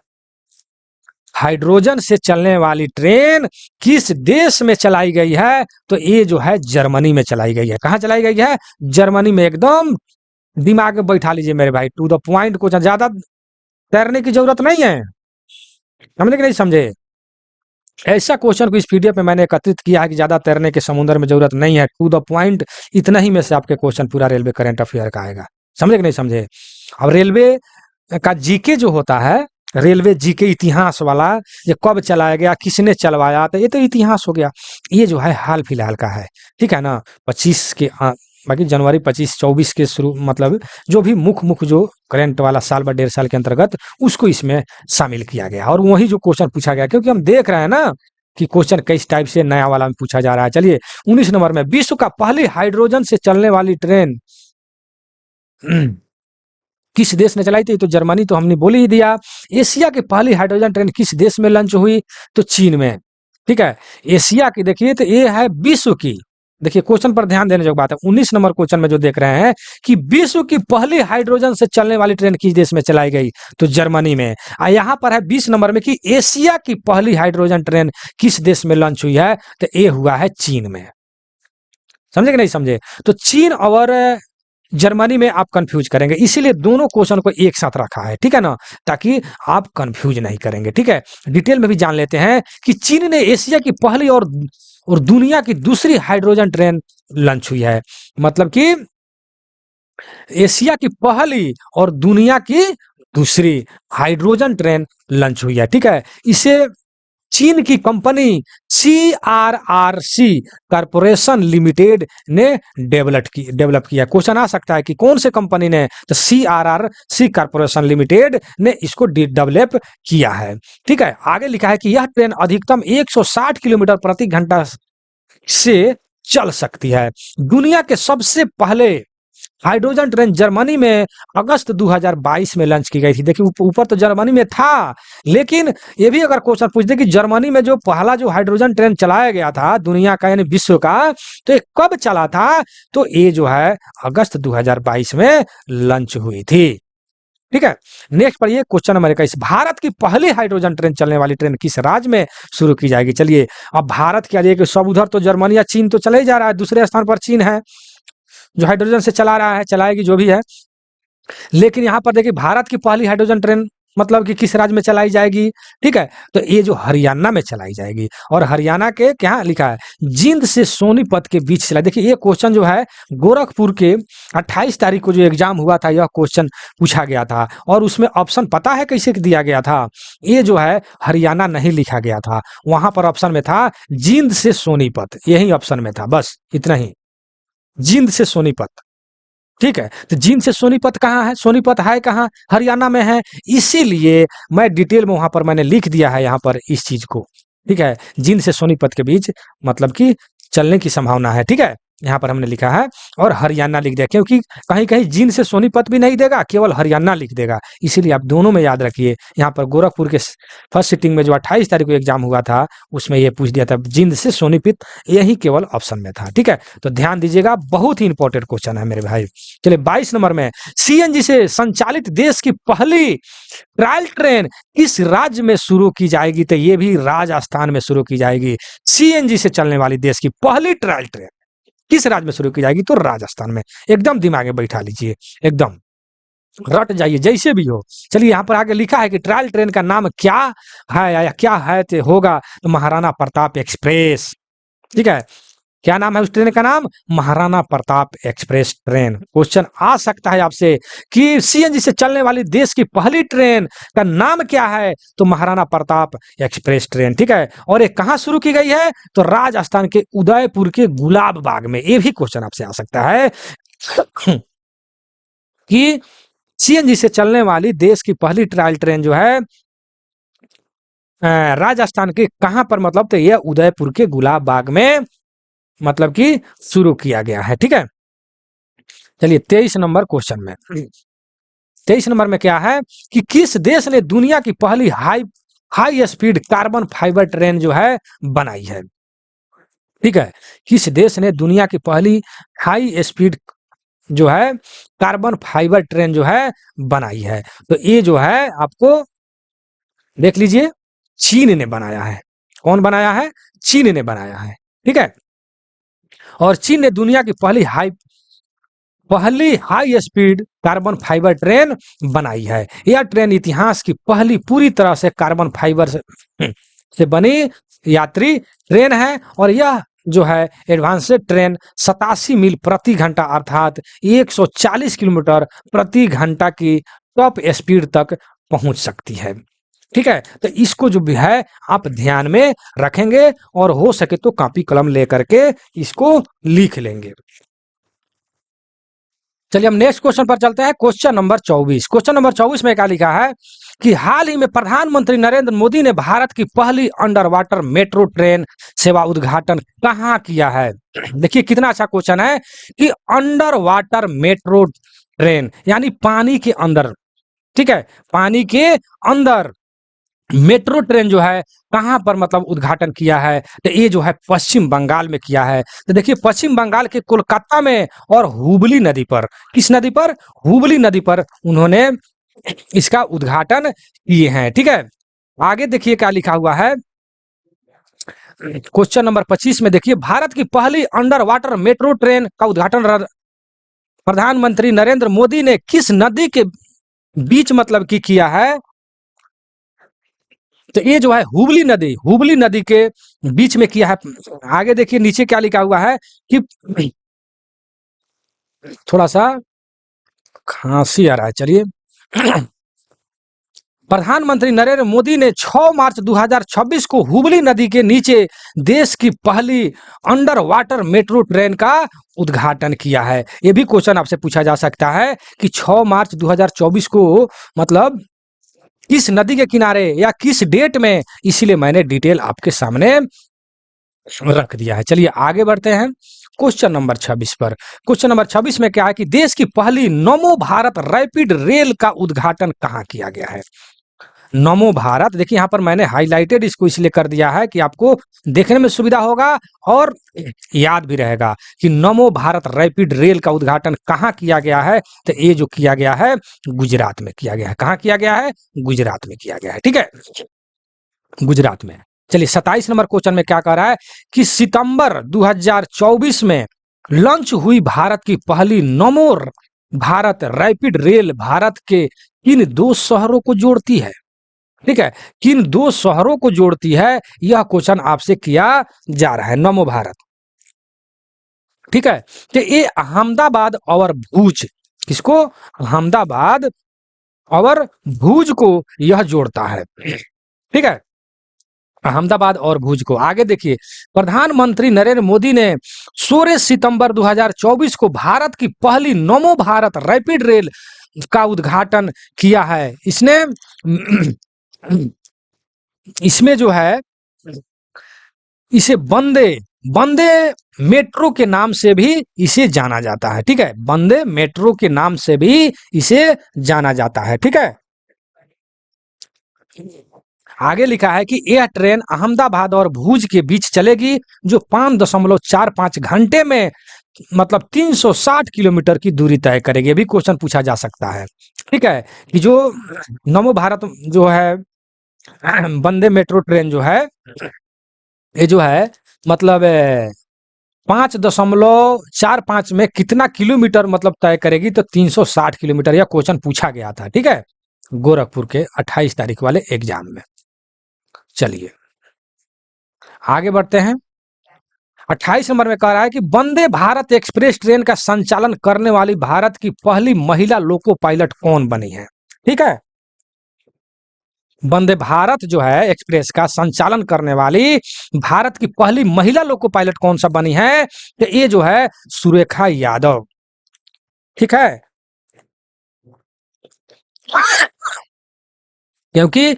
हाइड्रोजन से चलने वाली ट्रेन किस देश में चलाई गई है, तो ये जो है जर्मनी में चलाई गई है। कहाँ चलाई गई है, जर्मनी में। एकदम दिमाग में बैठा लीजिए मेरे भाई, टू द पॉइंट क्वेश्चन, ज्यादा तैरने की जरूरत नहीं है, समझे कि नहीं समझे। ऐसा क्वेश्चन को इस PDF में मैंने एकत्रित किया है कि ज्यादा तैरने के समुद्र में जरूरत नहीं है, टू द पॉइंट इतना ही में से आपके क्वेश्चन पूरा रेलवे करंट अफेयर का आएगा, समझे कि नहीं समझे। अब रेलवे का जीके जो होता है, रेलवे जीके इतिहास वाला, ये कब चलाया गया, किसने चलवाया, तो ये तो इतिहास हो गया। ये जो है हाल फिलहाल का है, ठीक है ना। 25 के बाकी जनवरी 25-24 के शुरू, मतलब जो भी मुख्य जो करंट वाला साल व 1.5 साल के अंतर्गत उसको इसमें शामिल किया गया, और वही जो क्वेश्चन पूछा गया, क्योंकि हम देख रहे हैं ना कि क्वेश्चन किस टाइप से नया वाला में पूछा जा रहा है। चलिए 19 नंबर में, विश्व का पहली हाइड्रोजन से चलने वाली ट्रेन किस देश ने चलाई थी, तो जर्मनी तो हमने बोल ही दिया। एशिया की पहली हाइड्रोजन ट्रेन किस देश में लॉन्च हुई, तो चीन में, ठीक है। एशिया की देखिए तो ये है विश्व की, देखिए क्वेश्चन पर ध्यान देने जो बात है, 19 नंबर क्वेश्चन में जो देख रहे हैं कि विश्व की पहली हाइड्रोजन से चलने वाली ट्रेन किस देश में चलाई गई, तो जर्मनी में। यहाँ पर है 20 नंबर में कि एशिया की पहली हाइड्रोजन ट्रेन किस देश में लॉन्च हुई है, तो ये हुआ है चीन में। समझे कि नहीं समझे? तो चीन और जर्मनी में आप कंफ्यूज करेंगे, इसीलिए दोनों क्वेश्चन को एक साथ रखा है, ठीक है ना, ताकि आप कंफ्यूज नहीं करेंगे, ठीक है। डिटेल में भी जान लेते हैं कि चीन ने एशिया की पहली और दुनिया की दूसरी हाइड्रोजन ट्रेन लॉन्च हुई है। मतलब कि एशिया की पहली और दुनिया की दूसरी हाइड्रोजन ट्रेन लॉन्च हुई है, ठीक है। इसे चीन की कंपनी CRRC कॉरपोरेशन लिमिटेड ने डेवलप किया। क्वेश्चन आ सकता है कि कौन से कंपनी ने, तो CRRC कॉरपोरेशन लिमिटेड ने इसको डेवलप किया है, ठीक है। आगे लिखा है कि यह ट्रेन अधिकतम 160 किलोमीटर प्रति घंटा से चल सकती है। दुनिया के सबसे पहले हाइड्रोजन ट्रेन जर्मनी में अगस्त 2022 में लॉन्च की गई थी। देखिए ऊपर तो जर्मनी में था, लेकिन ये भी अगर क्वेश्चन पूछ दे कि जर्मनी में जो पहला जो हाइड्रोजन ट्रेन चलाया गया था दुनिया का यानी विश्व का, तो ये कब चला था, तो ये जो है अगस्त 2022 में लॉन्च हुई थी, ठीक है। नेक्स्ट पर ये क्वेश्चन नंबर 21, भारत की पहली हाइड्रोजन ट्रेन चलने वाली ट्रेन किस राज्य में शुरू की जाएगी। चलिए अब भारत क्या देखिए, सब उधर तो जर्मनी या चीन तो चले ही जा रहा है, दूसरे स्थान पर चीन है जो हाइड्रोजन से चला रहा है, चलाएगी जो भी है। लेकिन यहाँ पर देखिए भारत की पहली हाइड्रोजन ट्रेन मतलब कि किस राज्य में चलाई जाएगी, ठीक है, तो ये जो हरियाणा में चलाई जाएगी। और हरियाणा के क्या लिखा है, जींद से सोनीपत के बीच चला। देखिए ये क्वेश्चन जो है गोरखपुर के 28 तारीख को जो एग्जाम हुआ था, यह क्वेश्चन पूछा गया था और उसमें ऑप्शन पता है कैसे दिया गया था, ये जो है हरियाणा नहीं लिखा गया था, वहां पर ऑप्शन में था जींद से सोनीपत, यही ऑप्शन में था, बस इतना ही, जींद से सोनीपत, ठीक है। तो जींद से सोनीपत कहाँ है, सोनीपत है कहाँ, हरियाणा में है, इसीलिए मैं डिटेल में वहां पर मैंने लिख दिया है यहाँ पर इस चीज को, ठीक है। जींद से सोनीपत के बीच मतलब कि चलने की संभावना है, ठीक है, यहाँ पर हमने लिखा है। और हरियाणा लिख दिया क्योंकि कहीं कहीं जींद से सोनीपत भी नहीं देगा, केवल हरियाणा लिख देगा, इसीलिए आप दोनों में याद रखिए। यहाँ पर गोरखपुर के फर्स्ट सिटिंग में जो 28 तारीख को एग्जाम हुआ था उसमें ये पूछ दिया था जींद से सोनीपत, यही केवल ऑप्शन में था, ठीक है। तो ध्यान दीजिएगा, बहुत ही इंपॉर्टेंट क्वेश्चन है मेरे भाई। चलिए 22 नंबर में, CNG से संचालित देश की पहली ट्रायल ट्रेन किस राज्य में शुरू की जाएगी, तो ये भी राजस्थान में शुरू की जाएगी। CNG से चलने वाली देश की पहली ट्रायल ट्रेन किस राज्य में शुरू की जाएगी, तो राजस्थान में। एकदम दिमाग में बैठा लीजिए, एकदम रट जाइए जैसे भी हो। चलिए यहाँ पर आगे लिखा है कि ट्रायल ट्रेन का नाम क्या है या क्या है, तो होगा तो महाराणा प्रताप एक्सप्रेस, ठीक है। क्या नाम है उस ट्रेन का नाम, Maharana Pratap express train. Question आ सकता है आपसे कि CNG से चलने वाली देश की पहली ट्रेन का नाम क्या है, तो महाराणा प्रताप एक्सप्रेस ट्रेन, ठीक है। और ये कहां शुरू की गई है, तो राजस्थान के उदयपुर के गुलाब बाग में। ये भी क्वेश्चन आपसे आ सकता है कि CNG से चलने वाली देश की पहली ट्रायल ट्रेन जो है राजस्थान के कहां पर, मतलब तो यह उदयपुर के गुलाब बाग में मतलब कि शुरू किया गया है, ठीक है। चलिए 23 नंबर क्वेश्चन में, 23 नंबर में क्या है कि किस देश ने दुनिया की पहली high speed carbon fibre train जो है बनाई है, ठीक है। किस देश ने दुनिया की पहली हाई स्पीड जो है कार्बन फाइबर ट्रेन जो है बनाई है, तो ये जो है आपको देख लीजिए, चीन ने बनाया है। कौन बनाया है, चीन ने बनाया है, ठीक है। और चीन ने दुनिया की पहली high speed carbon fibre train बनाई है। यह ट्रेन इतिहास की पहली पूरी तरह से कार्बन फाइबर से बनी यात्री ट्रेन है। और यह जो है एडवांस ट्रेन 87 मील प्रति घंटा अर्थात 140 किलोमीटर प्रति घंटा की टॉप स्पीड तक पहुंच सकती है, ठीक है। तो इसको जो भी है आप ध्यान में रखेंगे और हो सके तो कॉपी कलम लेकर के इसको लिख लेंगे। चलिए हम नेक्स्ट क्वेश्चन पर चलते हैं, क्वेश्चन नंबर 24। क्वेश्चन नंबर 24 में क्या लिखा है कि हाल ही में प्रधानमंत्री नरेंद्र मोदी ने भारत की पहली अंडर वाटर मेट्रो ट्रेन सेवा उद्घाटन कहां किया है। देखिए कितना अच्छा क्वेश्चन है कि अंडर वाटर मेट्रो ट्रेन यानी पानी के अंदर, ठीक है, पानी के अंदर मेट्रो ट्रेन जो है कहाँ पर मतलब उद्घाटन किया है, तो ये जो है पश्चिम बंगाल में किया है। तो देखिए पश्चिम बंगाल के कोलकाता में और हुबली नदी पर, किस नदी पर, हुबली नदी पर उन्होंने इसका उद्घाटन किए हैं। ठीक है, आगे देखिए क्या लिखा हुआ है, क्वेश्चन नंबर 25 में देखिए, भारत की पहली अंडर वाटर मेट्रो ट्रेन का उद्घाटन प्रधानमंत्री नरेंद्र मोदी ने किस नदी के बीच मतलब की किया है, तो ये जो है हुबली नदी, हुबली नदी के बीच में किया है। आगे देखिए नीचे क्या लिखा हुआ है कि थोड़ा सा खांसी आ रहा है, चलिए। प्रधानमंत्री नरेंद्र मोदी ने 6 मार्च 2026 को हुबली नदी के नीचे देश की पहली अंडर वाटर मेट्रो ट्रेन का उद्घाटन किया है। ये भी क्वेश्चन आपसे पूछा जा सकता है कि 6 मार्च 2024 को मतलब किस नदी के किनारे या किस डेट में, इसीलिए मैंने डिटेल आपके सामने रख दिया है। चलिए आगे बढ़ते हैं क्वेश्चन नंबर 26 पर। क्वेश्चन नंबर 26 में क्या है कि देश की पहली नमो भारत रैपिड रेल का उद्घाटन कहाँ किया गया है। नमो भारत, देखिए यहाँ पर मैंने हाईलाइटेड इसको इसलिए कर दिया है कि आपको देखने में सुविधा होगा और याद भी रहेगा कि नमो भारत रैपिड रेल का उद्घाटन कहाँ किया गया है, तो ये जो किया गया है गुजरात में किया गया है। कहाँ किया गया है, गुजरात में किया गया है। ठीक है, गुजरात में। चलिए 27 नंबर क्वेश्चन में क्या कह रहा है कि सितंबर 2024 में लॉन्च हुई भारत की पहली नमो भारत रैपिड रेल भारत के किन दो शहरों को जोड़ती है। ठीक है, किन दो शहरों को जोड़ती है, यह क्वेश्चन आपसे किया जा रहा है, नमो भारत। ठीक है, तो ये अहमदाबाद और भूज, किसको, अहमदाबाद और भूज को यह जोड़ता है। ठीक है, अहमदाबाद और भुज को। आगे देखिए, प्रधानमंत्री नरेंद्र मोदी ने 16 सितंबर 2024 को भारत की पहली नमो भारत रैपिड रेल का उद्घाटन किया है। इसने इसमें जो है इसे वंदे वंदे मेट्रो के नाम से भी इसे जाना जाता है। ठीक है, वंदे मेट्रो के नाम से भी इसे जाना जाता है। ठीक है, आगे लिखा है कि यह ट्रेन अहमदाबाद और भुज के बीच चलेगी, जो 5.45 घंटे में मतलब 360 किलोमीटर की दूरी तय करेगी। ये भी क्वेश्चन पूछा जा सकता है। ठीक है, कि जो नमो भारत जो है वंदे मेट्रो ट्रेन जो है, ये जो है मतलब 5.45 में कितना किलोमीटर मतलब तय करेगी, तो 360 किलोमीटर। यह क्वेश्चन पूछा गया था। ठीक है, गोरखपुर के 28 तारीख वाले एग्जाम में। चलिए आगे बढ़ते हैं। 28 नंबर में कह रहा है कि वंदे भारत एक्सप्रेस ट्रेन का संचालन करने वाली भारत की पहली महिला लोको पायलट कौन बनी है। ठीक है, वंदे भारत जो है एक्सप्रेस का संचालन करने वाली भारत की पहली महिला लोको पायलट कौन सा बनी है, तो ये जो है सुरेखा यादव। ठीक है, क्योंकि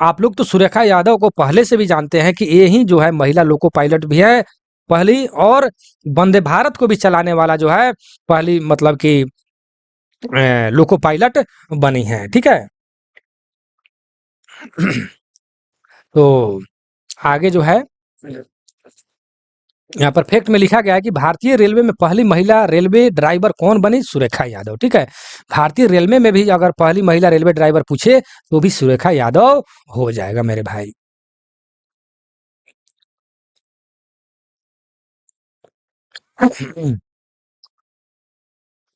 आप लोग तो सुरेखा यादव को पहले से भी जानते हैं कि ये ही जो है महिला लोको पायलट भी है पहली, और वंदे भारत को भी चलाने वाला जो है पहली मतलब कि लोको पायलट बनी है। ठीक है, तो आगे जो है यहाँ पर फैक्ट में लिखा गया है कि भारतीय रेलवे में पहली महिला रेलवे ड्राइवर कौन बनी, सुरेखा यादव। ठीक है, भारतीय रेलवे में भी अगर पहली महिला रेलवे ड्राइवर पूछे तो भी सुरेखा यादव हो जाएगा मेरे भाई।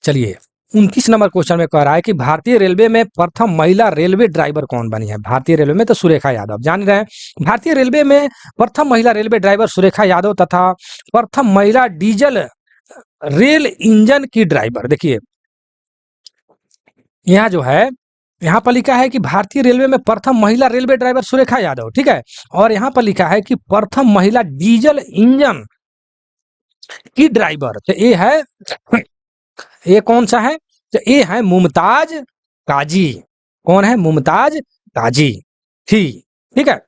चलिए 29 नंबर क्वेश्चन में कह रहा है कि भारतीय रेलवे में प्रथम महिला रेलवे ड्राइवर कौन बनी है। भारतीय रेलवे में तो सुरेखा यादव जान रहे हैं। भारतीय रेलवे में प्रथम महिला रेलवे ड्राइवर सुरेखा यादव तथा प्रथम महिला डीजल रेल इंजन की ड्राइवर, देखिए यहाँ जो है यहाँ पर लिखा है कि भारतीय रेलवे में प्रथम महिला रेलवे ड्राइवर सुरेखा यादव। ठीक है, और यहाँ पर लिखा है कि प्रथम महिला डीजल इंजन की ड्राइवर, तो ये है, ये कौन सा है, तो ये है मुमताज काजी। कौन है, मुमताज काजी थी। ठीक है,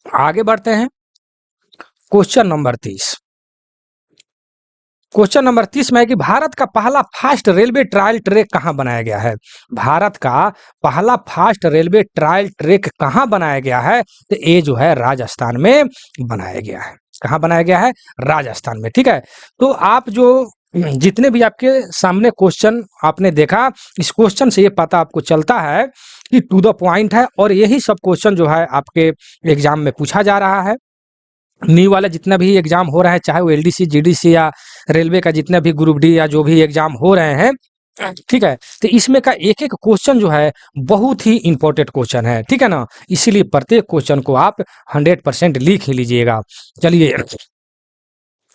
आगे बढ़ते हैं क्वेश्चन नंबर 30। क्वेश्चन नंबर 30 में है कि भारत का पहला फास्ट रेलवे ट्रायल ट्रैक कहाँ बनाया गया है? भारत का पहला फास्ट रेलवे ट्रायल ट्रैक कहाँ बनाया गया है? तो ये जो है राजस्थान में बनाया गया है। कहाँ बनाया गया है? राजस्थान में। ठीक है, तो आप जो जितने भी आपके सामने क्वेश्चन आपने देखा, इस क्वेश्चन से ये पता आपको चलता है कि टू द पॉइंट है, और यही सब क्वेश्चन जो है आपके एग्जाम में पूछा जा रहा है। न्यू वाला जितना भी एग्जाम हो रहा है, चाहे वो एलडीसी, जीडीसी या रेलवे का जितना भी ग्रुप डी या जो भी एग्जाम हो रहे हैं, ठीक है, तो इसमें का एक एक क्वेश्चन जो है बहुत ही इंपॉर्टेंट क्वेश्चन है। ठीक है ना, इसीलिए प्रत्येक क्वेश्चन को आप 100% लिख ही लीजिएगा। चलिए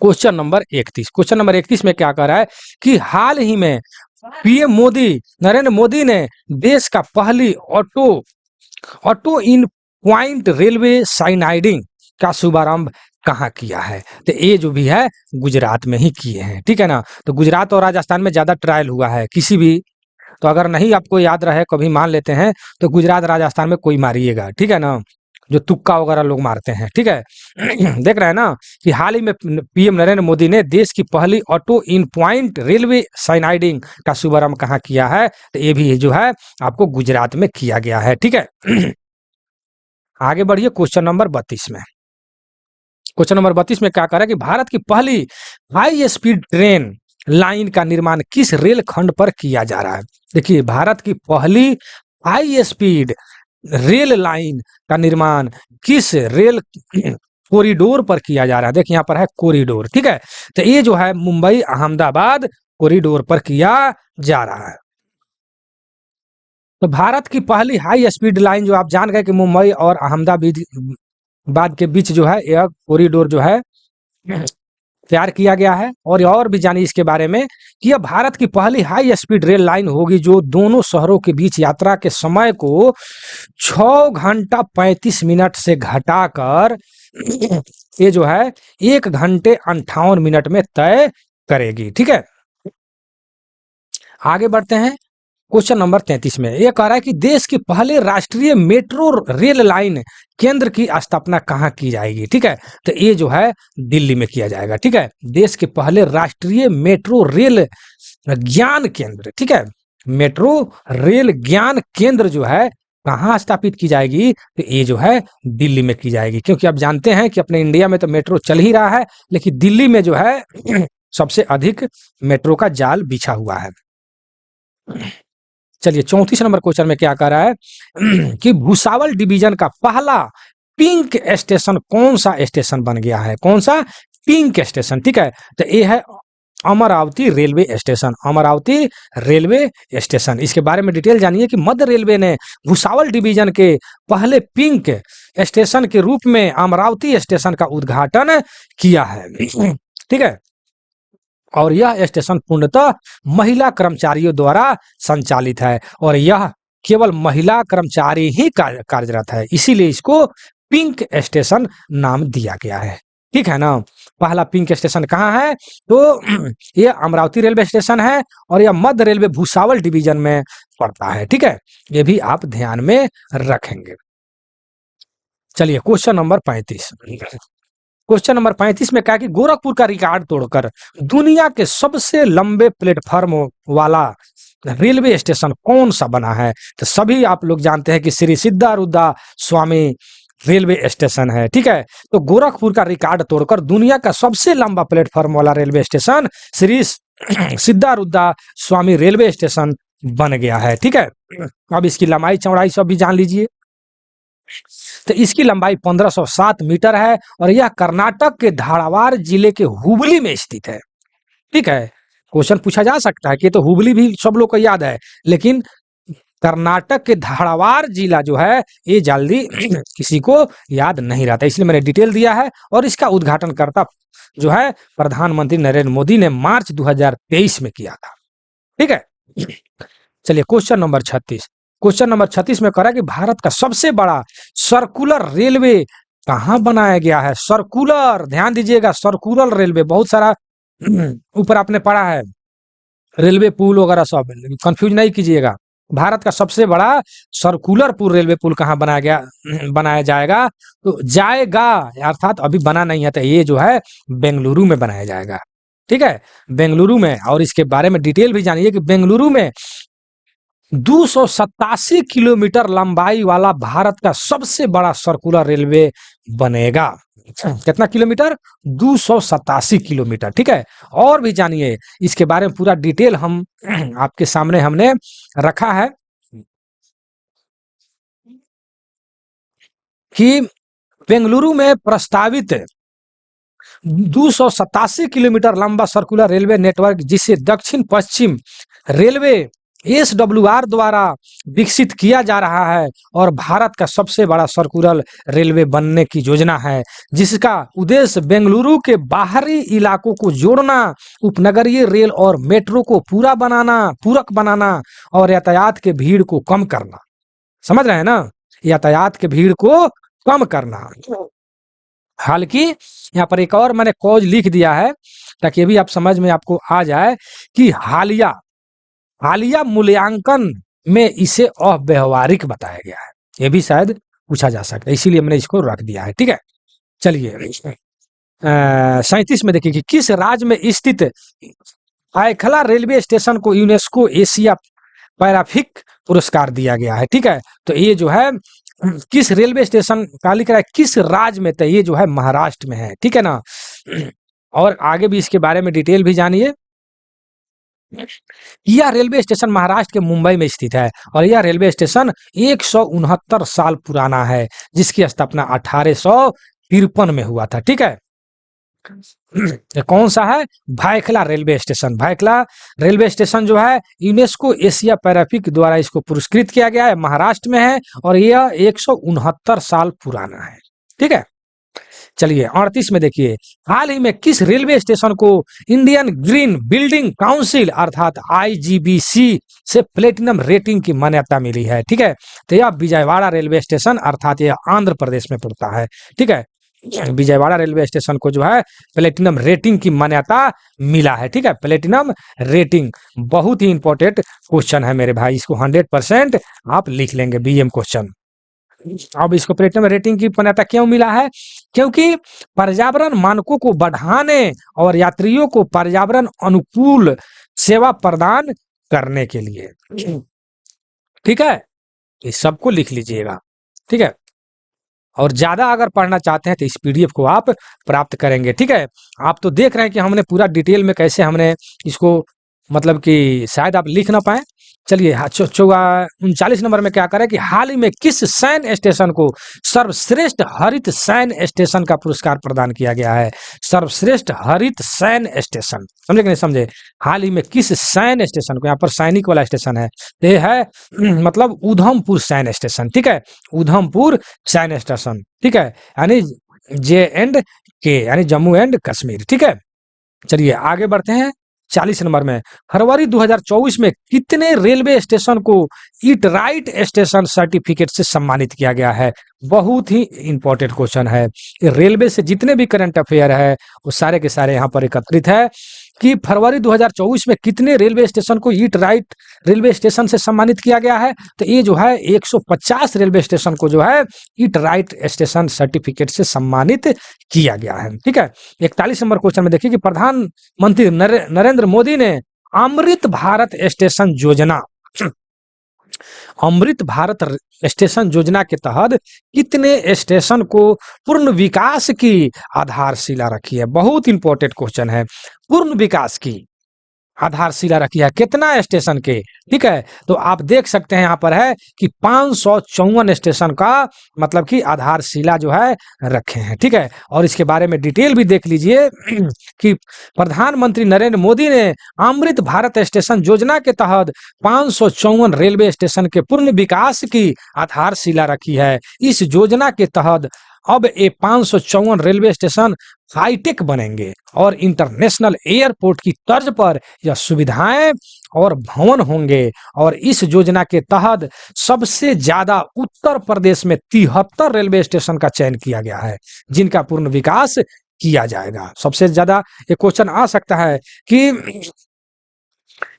क्वेश्चन नंबर 31। क्वेश्चन नंबर 31 में क्या कह रहा है कि हाल ही में पीएम मोदी, नरेंद्र मोदी ने देश का पहली ऑटो ऑटो इन पॉइंट रेलवे साइनाइडिंग का शुभारंभ कहाँ किया है? तो ये जो भी है गुजरात में ही किए हैं। ठीक है ना, तो गुजरात और राजस्थान में ज्यादा ट्रायल हुआ है किसी भी, तो अगर नहीं आपको याद रहे, कभी मान लेते हैं, तो गुजरात राजस्थान में कोई मारिएगा। ठीक है ना, जो तुक्का वगैरह लोग मारते हैं। ठीक है देख रहे हैं ना कि हाल ही में पीएम नरेंद्र मोदी ने देश की पहली ऑटो इन पॉइंट रेलवे साइनाइडिंग का शुभारंभ कहाँ किया है? तो ये भी जो है आपको गुजरात में किया गया है। ठीक है आगे बढ़िए क्वेश्चन नंबर 32 में। क्वेश्चन नंबर 32 में क्या कह रहा है कि भारत की पहली हाई स्पीड ट्रेन लाइन का निर्माण किस रेल खंड पर किया जा रहा है? देखिए, भारत की पहली हाई स्पीड रेल लाइन का निर्माण किस रेल कॉरिडोर पर किया जा रहा है? देखिए यहाँ पर है कॉरिडोर। ठीक है, तो ये जो है मुंबई अहमदाबाद कॉरिडोर पर किया जा रहा है। तो भारत की पहली हाई स्पीड लाइन जो आप जान गए कि मुंबई और अहमदाबाद के बीच जो है यह कॉरिडोर जो है तैयार किया गया है। और भी जानिए इसके बारे में कि यह भारत की पहली हाई स्पीड रेल लाइन होगी जो दोनों शहरों के बीच यात्रा के समय को 6 घंटा 35 मिनट से घटाकर ये जो है 1 घंटे 58 मिनट में तय करेगी। ठीक है, आगे बढ़ते हैं क्वेश्चन नंबर 33 में। यह कह रहा है कि देश के पहले राष्ट्रीय मेट्रो रेल लाइन केंद्र की स्थापना कहाँ की जाएगी? ठीक है, तो ये जो है दिल्ली में किया जाएगा। ठीक है, देश के पहले राष्ट्रीय मेट्रो रेल ज्ञान केंद्र, ठीक है, मेट्रो रेल ज्ञान केंद्र जो है कहाँ स्थापित की जाएगी? तो ये जो है दिल्ली में की जाएगी, क्योंकि आप जानते हैं कि अपने इंडिया में तो मेट्रो चल ही रहा है, लेकिन दिल्ली में जो है सबसे अधिक मेट्रो का जाल बिछा हुआ है। चलिए 34 नंबर क्वेश्चन में क्या कह रहा है कि भुसावल डिवीजन का पहला पिंक स्टेशन कौन सा स्टेशन बन गया है? कौन सा पिंक स्टेशन? ठीक है, तो ये है Amravati railway station. Amravati railway station, इसके बारे में डिटेल जानिए कि मध्य रेलवे ने भुसावल डिवीजन के पहले पिंक स्टेशन के रूप में अमरावती स्टेशन का उद्घाटन किया है। ठीक है, और यह स्टेशन पूर्णतः महिला कर्मचारियों द्वारा संचालित है, और यह केवल महिला कर्मचारी ही कार्यरत है, इसीलिए इसको पिंक स्टेशन नाम दिया गया है। ठीक है ना, पहला पिंक स्टेशन कहाँ है? तो यह अमरावती रेलवे स्टेशन है, और यह मध्य रेलवे भुसावल डिवीजन में पड़ता है। ठीक है, ये भी आप ध्यान में रखेंगे। चलिए क्वेश्चन नंबर 35। क्वेश्चन नंबर 35 में क्या कि गोरखपुर का रिकॉर्ड तोड़कर दुनिया के सबसे लंबे प्लेटफॉर्म वाला रेलवे स्टेशन कौन सा बना है? तो सभी आप लोग जानते हैं कि श्री सिद्धारूढ़ स्वामी रेलवे स्टेशन है। ठीक है, तो गोरखपुर का रिकॉर्ड तोड़कर दुनिया का सबसे लंबा प्लेटफॉर्म वाला रेलवे स्टेशन श्री सिद्धारूढ़ स्वामी रेलवे स्टेशन बन गया है। ठीक है, अब इसकी लंबाई चौड़ाई सब भी जान लीजिए। तो इसकी लंबाई 1507 मीटर है, और यह कर्नाटक के धारवाड़ जिले के हुबली में स्थित है। ठीक है, क्वेश्चन पूछा जा सकता है कि तो हुबली भी सब लोग को याद है, लेकिन कर्नाटक के धारवाड़ जिला जो है ये जल्दी किसी को याद नहीं रहता, इसलिए मैंने डिटेल दिया है। और इसका उद्घाटनकर्ता जो है प्रधानमंत्री नरेंद्र मोदी ने मार्च 2023 में किया था। ठीक है, चलिए क्वेश्चन नंबर 36। क्वेश्चन नंबर 36 में कह रहा है कि भारत का सबसे बड़ा सर्कुलर रेलवे कहाँ बनाया गया है? सर्कुलर, ध्यान दीजिएगा, सर्कुलर रेलवे बहुत सारा ऊपर आपने पढ़ा है, रेलवे पुल वगैरह सब, कंफ्यूज नहीं कीजिएगा। भारत का सबसे बड़ा सर्कुलर पुल रेलवे पुल कहाँ बनाया जाएगा? तो जाएगा, अर्थात अभी बना नहीं है, तो ये जो है बेंगलुरु में बनाया जाएगा। ठीक है, बेंगलुरु में। और इसके बारे में डिटेल भी जानिए कि बेंगलुरु में 287 किलोमीटर लंबाई वाला भारत का सबसे बड़ा सर्कुलर रेलवे बनेगा। कितना किलोमीटर? 287 किलोमीटर। ठीक है, और भी जानिए इसके बारे में पूरा डिटेल हम आपके सामने हमने रखा है कि बेंगलुरु में प्रस्तावित 287 किलोमीटर लंबा सर्कुलर रेलवे नेटवर्क, जिसे दक्षिण पश्चिम रेलवे एसडब्ल्यूआर द्वारा विकसित किया जा रहा है और भारत का सबसे बड़ा सर्कुलर रेलवे बनने की योजना है, जिसका उद्देश्य बेंगलुरु के बाहरी इलाकों को जोड़ना, उपनगरीय रेल और मेट्रो को पूरक बनाना और यातायात के भीड़ को कम करना। समझ रहे हैं ना? यातायात के भीड़ को कम करना। हालांकि यहाँ पर एक और मैंने कॉज लिख दिया है ताकि ये भी आप समझ में आपको आ जाए कि हालिया मूल्यांकन में इसे अव्यवहारिक बताया गया है। ये भी शायद पूछा जा सकता है, इसीलिए मैंने इसको रख दिया है। ठीक है, चलिए 37 में देखिए कि किस राज्य में स्थित आयखला रेलवे स्टेशन को यूनेस्को एशिया पैराफिक पुरस्कार दिया गया है। ठीक है, तो ये जो है किस रेलवे स्टेशन का लिख रहा है, किस राज्य में? तो ये जो है महाराष्ट्र में है। ठीक है ना? और आगे भी इसके बारे में डिटेल भी जानिए। यह रेलवे स्टेशन महाराष्ट्र के मुंबई में स्थित है और यह रेलवे स्टेशन 169 साल पुराना है, जिसकी स्थापना 1853 में हुआ था। ठीक है, ये कौन सा है? Byculla railway station. Byculla railway station जो है यूनेस्को एशिया पैराफिक द्वारा इसको पुरस्कृत किया गया है, महाराष्ट्र में है और यह 169 साल पुराना है। ठीक है, चलिए 38 में देखिए, हाल ही में किस रेलवे स्टेशन को इंडियन ग्रीन बिल्डिंग काउंसिल अर्थात आईजीबीसी से प्लेटिनम रेटिंग की मान्यता मिली है? ठीक है, तो यह विजयवाड़ा रेलवे स्टेशन अर्थात यह आंध्र प्रदेश में पड़ता है। ठीक है, विजयवाड़ा रेलवे स्टेशन को जो है प्लेटिनम रेटिंग की मान्यता मिला है। ठीक है, प्लेटिनम रेटिंग बहुत ही इंपॉर्टेंट क्वेश्चन है मेरे भाई, इसको 100% आप लिख लेंगे बीएम क्वेश्चन। अब इसको प्लेटिनम रेटिंग की मान्यता क्यों मिला है? क्योंकि पर्यावरण मानकों को बढ़ाने और यात्रियों को पर्यावरण अनुकूल सेवा प्रदान करने के लिए। ठीक है, इस सबको लिख लीजिएगा। ठीक है, और ज्यादा अगर पढ़ना चाहते हैं तो इस पीडीएफ को आप प्राप्त करेंगे। ठीक है, आप तो देख रहे हैं कि हमने पूरा डिटेल में कैसे हमने इसको मतलब कि शायद आप लिख ना पाए। चलिए 39 नंबर में क्या करें कि हाल ही में किस सैन्य स्टेशन को सर्वश्रेष्ठ हरित सैन्य स्टेशन का पुरस्कार प्रदान किया गया है? सर्वश्रेष्ठ हरित सैन्य स्टेशन, समझे कि नहीं समझे? हाल ही में किस सैन्य स्टेशन को, यहाँ पर सैनिक वाला स्टेशन है, ये है मतलब उधमपुर सैन्य स्टेशन। ठीक है, उधमपुर सैन्य स्टेशन। ठीक है, यानी JNK यानी जम्मू एंड कश्मीर। ठीक है, चलिए आगे बढ़ते हैं 40 नंबर में। फरवरी 2024 में कितने रेलवे स्टेशन को ईट राइट स्टेशन सर्टिफिकेट से सम्मानित किया गया है? बहुत ही इंपॉर्टेंट क्वेश्चन है। रेलवे से जितने भी करंट अफेयर है वो सारे के सारे यहाँ पर एकत्रित है कि फरवरी 2024 में कितने रेलवे स्टेशन को ईट राइट रेलवे स्टेशन से सम्मानित किया गया है? तो ये जो है 150 रेलवे स्टेशन को जो है ईट राइट स्टेशन सर्टिफिकेट से सम्मानित किया गया है। ठीक है, 41 नंबर क्वेश्चन में देखिए कि प्रधानमंत्री नरेंद्र मोदी ने अमृत भारत स्टेशन योजना अमृत भारत स्टेशन योजना के तहत कितने स्टेशन को पूर्ण विकास की आधारशिला रखी है? बहुत इंपॉर्टेंट क्वेश्चन है। पूर्ण विकास की आधारशिला रखी है कितना स्टेशन के? ठीक है, तो आप देख सकते हैं यहाँ पर है कि 554 स्टेशन का मतलब कि आधारशिला जो है रखे हैं। ठीक है, और इसके बारे में डिटेल भी देख लीजिए कि प्रधानमंत्री नरेंद्र मोदी ने अमृत भारत स्टेशन योजना के तहत 554 रेलवे स्टेशन के पूर्ण विकास की आधारशिला रखी है। इस योजना के तहत अब ये 554 रेलवे स्टेशन हाईटेक बनेंगे और इंटरनेशनल एयरपोर्ट की तर्ज पर यह सुविधाएं और भवन होंगे। और इस योजना के तहत सबसे ज्यादा उत्तर प्रदेश में 73 रेलवे स्टेशन का चयन किया गया है जिनका पूर्ण विकास किया जाएगा। सबसे ज्यादा ये क्वेश्चन आ सकता है कि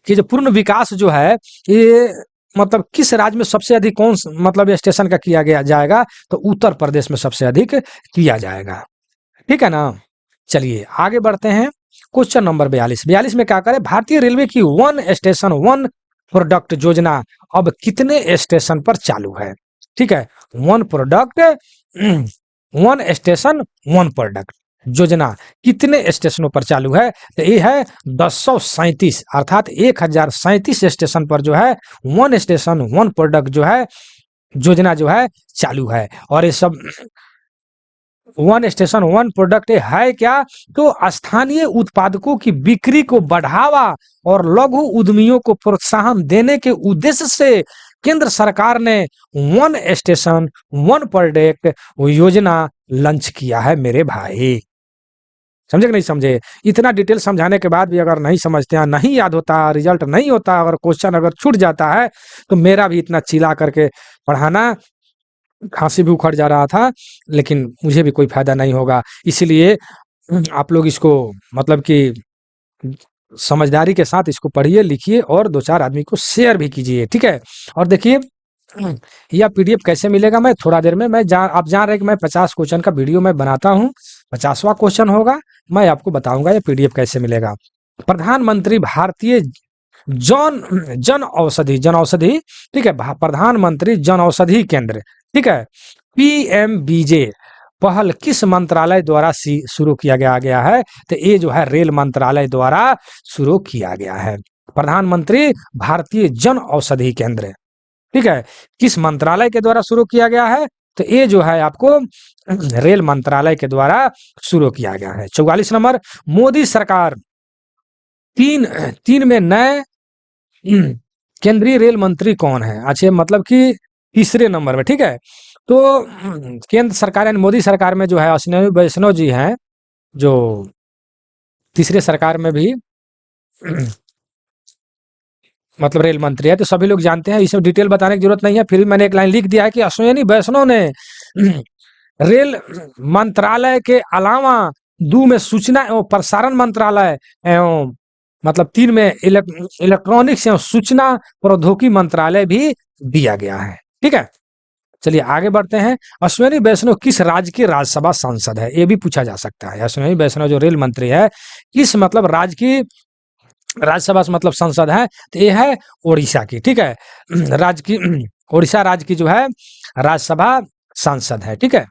जो पूर्ण विकास जो है ये मतलब किस राज्य में सबसे अधिक कौन मतलब स्टेशन का किया गया जाएगा? तो उत्तर प्रदेश में सबसे अधिक किया जाएगा। ठीक है ना? चलिए आगे बढ़ते हैं क्वेश्चन नंबर 42 में क्या करें, भारतीय रेलवे की वन स्टेशन वन प्रोडक्ट योजना अब कितने स्टेशन पर चालू है? ठीक है, one product one station one product योजना कितने स्टेशनों पर चालू है? तो ये है 1037, अर्थात 1037 स्टेशन पर जो है वन स्टेशन वन प्रोडक्ट जो है योजना जो है चालू है। और ये सब वन स्टेशन वन प्रोडक्ट है क्या? तो स्थानीय उत्पादकों की बिक्री को बढ़ावा और लघु उद्यमियों को प्रोत्साहन देने के उद्देश्य से केंद्र सरकार ने वन स्टेशन वन प्रोडक्ट योजना लॉन्च किया है मेरे भाई। समझे कि नहीं समझे? इतना डिटेल समझाने के बाद भी अगर नहीं समझते हैं, नहीं याद होता, रिजल्ट नहीं होता, अगर क्वेश्चन अगर छूट जाता है, तो मेरा भी इतना चिल्ला करके पढ़ाना, खांसी भी उखड़ जा रहा था, लेकिन मुझे भी कोई फायदा नहीं होगा। इसीलिए आप लोग इसको मतलब कि समझदारी के साथ इसको पढ़िए, लिखिए और 2-4 आदमी को शेयर भी कीजिए, ठीक है? और देखिए यह पीडीएफ कैसे मिलेगा, मैं थोड़ा देर में आप जान रहे हैं कि मैं 50 क्वेश्चन का वीडियो मैं बनाता हूँ, 50वां क्वेश्चन होगा, मैं आपको बताऊंगा ये पीडीएफ कैसे मिलेगा। प्रधानमंत्री भारतीय जन औषधि, ठीक है, प्रधानमंत्री जन औषधि केंद्र, ठीक है, पीएमबीजे पहल किस मंत्रालय द्वारा शुरू किया गया है? तो ये जो है रेल मंत्रालय द्वारा शुरू किया गया है। प्रधानमंत्री भारतीय जन औषधि केंद्र, ठीक है, किस मंत्रालय के द्वारा शुरू किया गया है? तो ये जो है आपको रेल मंत्रालय के द्वारा शुरू किया गया है। 44 नंबर, मोदी सरकार तीन में नए केंद्रीय रेल मंत्री कौन है? अच्छा, मतलब कि तीसरे नंबर में, ठीक है। तो केंद्र सरकार यानी मोदी सरकार में जो है अश्विनी वैष्णव जी हैं, जो तीसरे सरकार में भी मतलब रेल मंत्री है, तो सभी लोग जानते हैं, इसमें डिटेल बताने की जरूरत नहीं है। फिर भी मैंने एक लाइन लिख दिया है कि अश्विनी वैष्णव ने रेल मंत्रालय के अलावा 2 में सूचना एवं प्रसारण मंत्रालय एवं मतलब 3 में इलेक्ट्रॉनिक्स एवं सूचना प्रौद्योगिकी मंत्रालय भी दिया गया है, ठीक है। चलिए आगे बढ़ते हैं। अश्विनी वैष्णव किस राज्य के राज्यसभा सांसद है? ये भी पूछा जा सकता है। अश्विनी वैष्णव जो रेल मंत्री है, किस मतलब राज्य की राज्यसभा से मतलब संसद है? तो ये है ओडिशा की, ठीक है, राज्य की ओडिशा राज्य की जो है राज्यसभा सांसद है, ठीक है।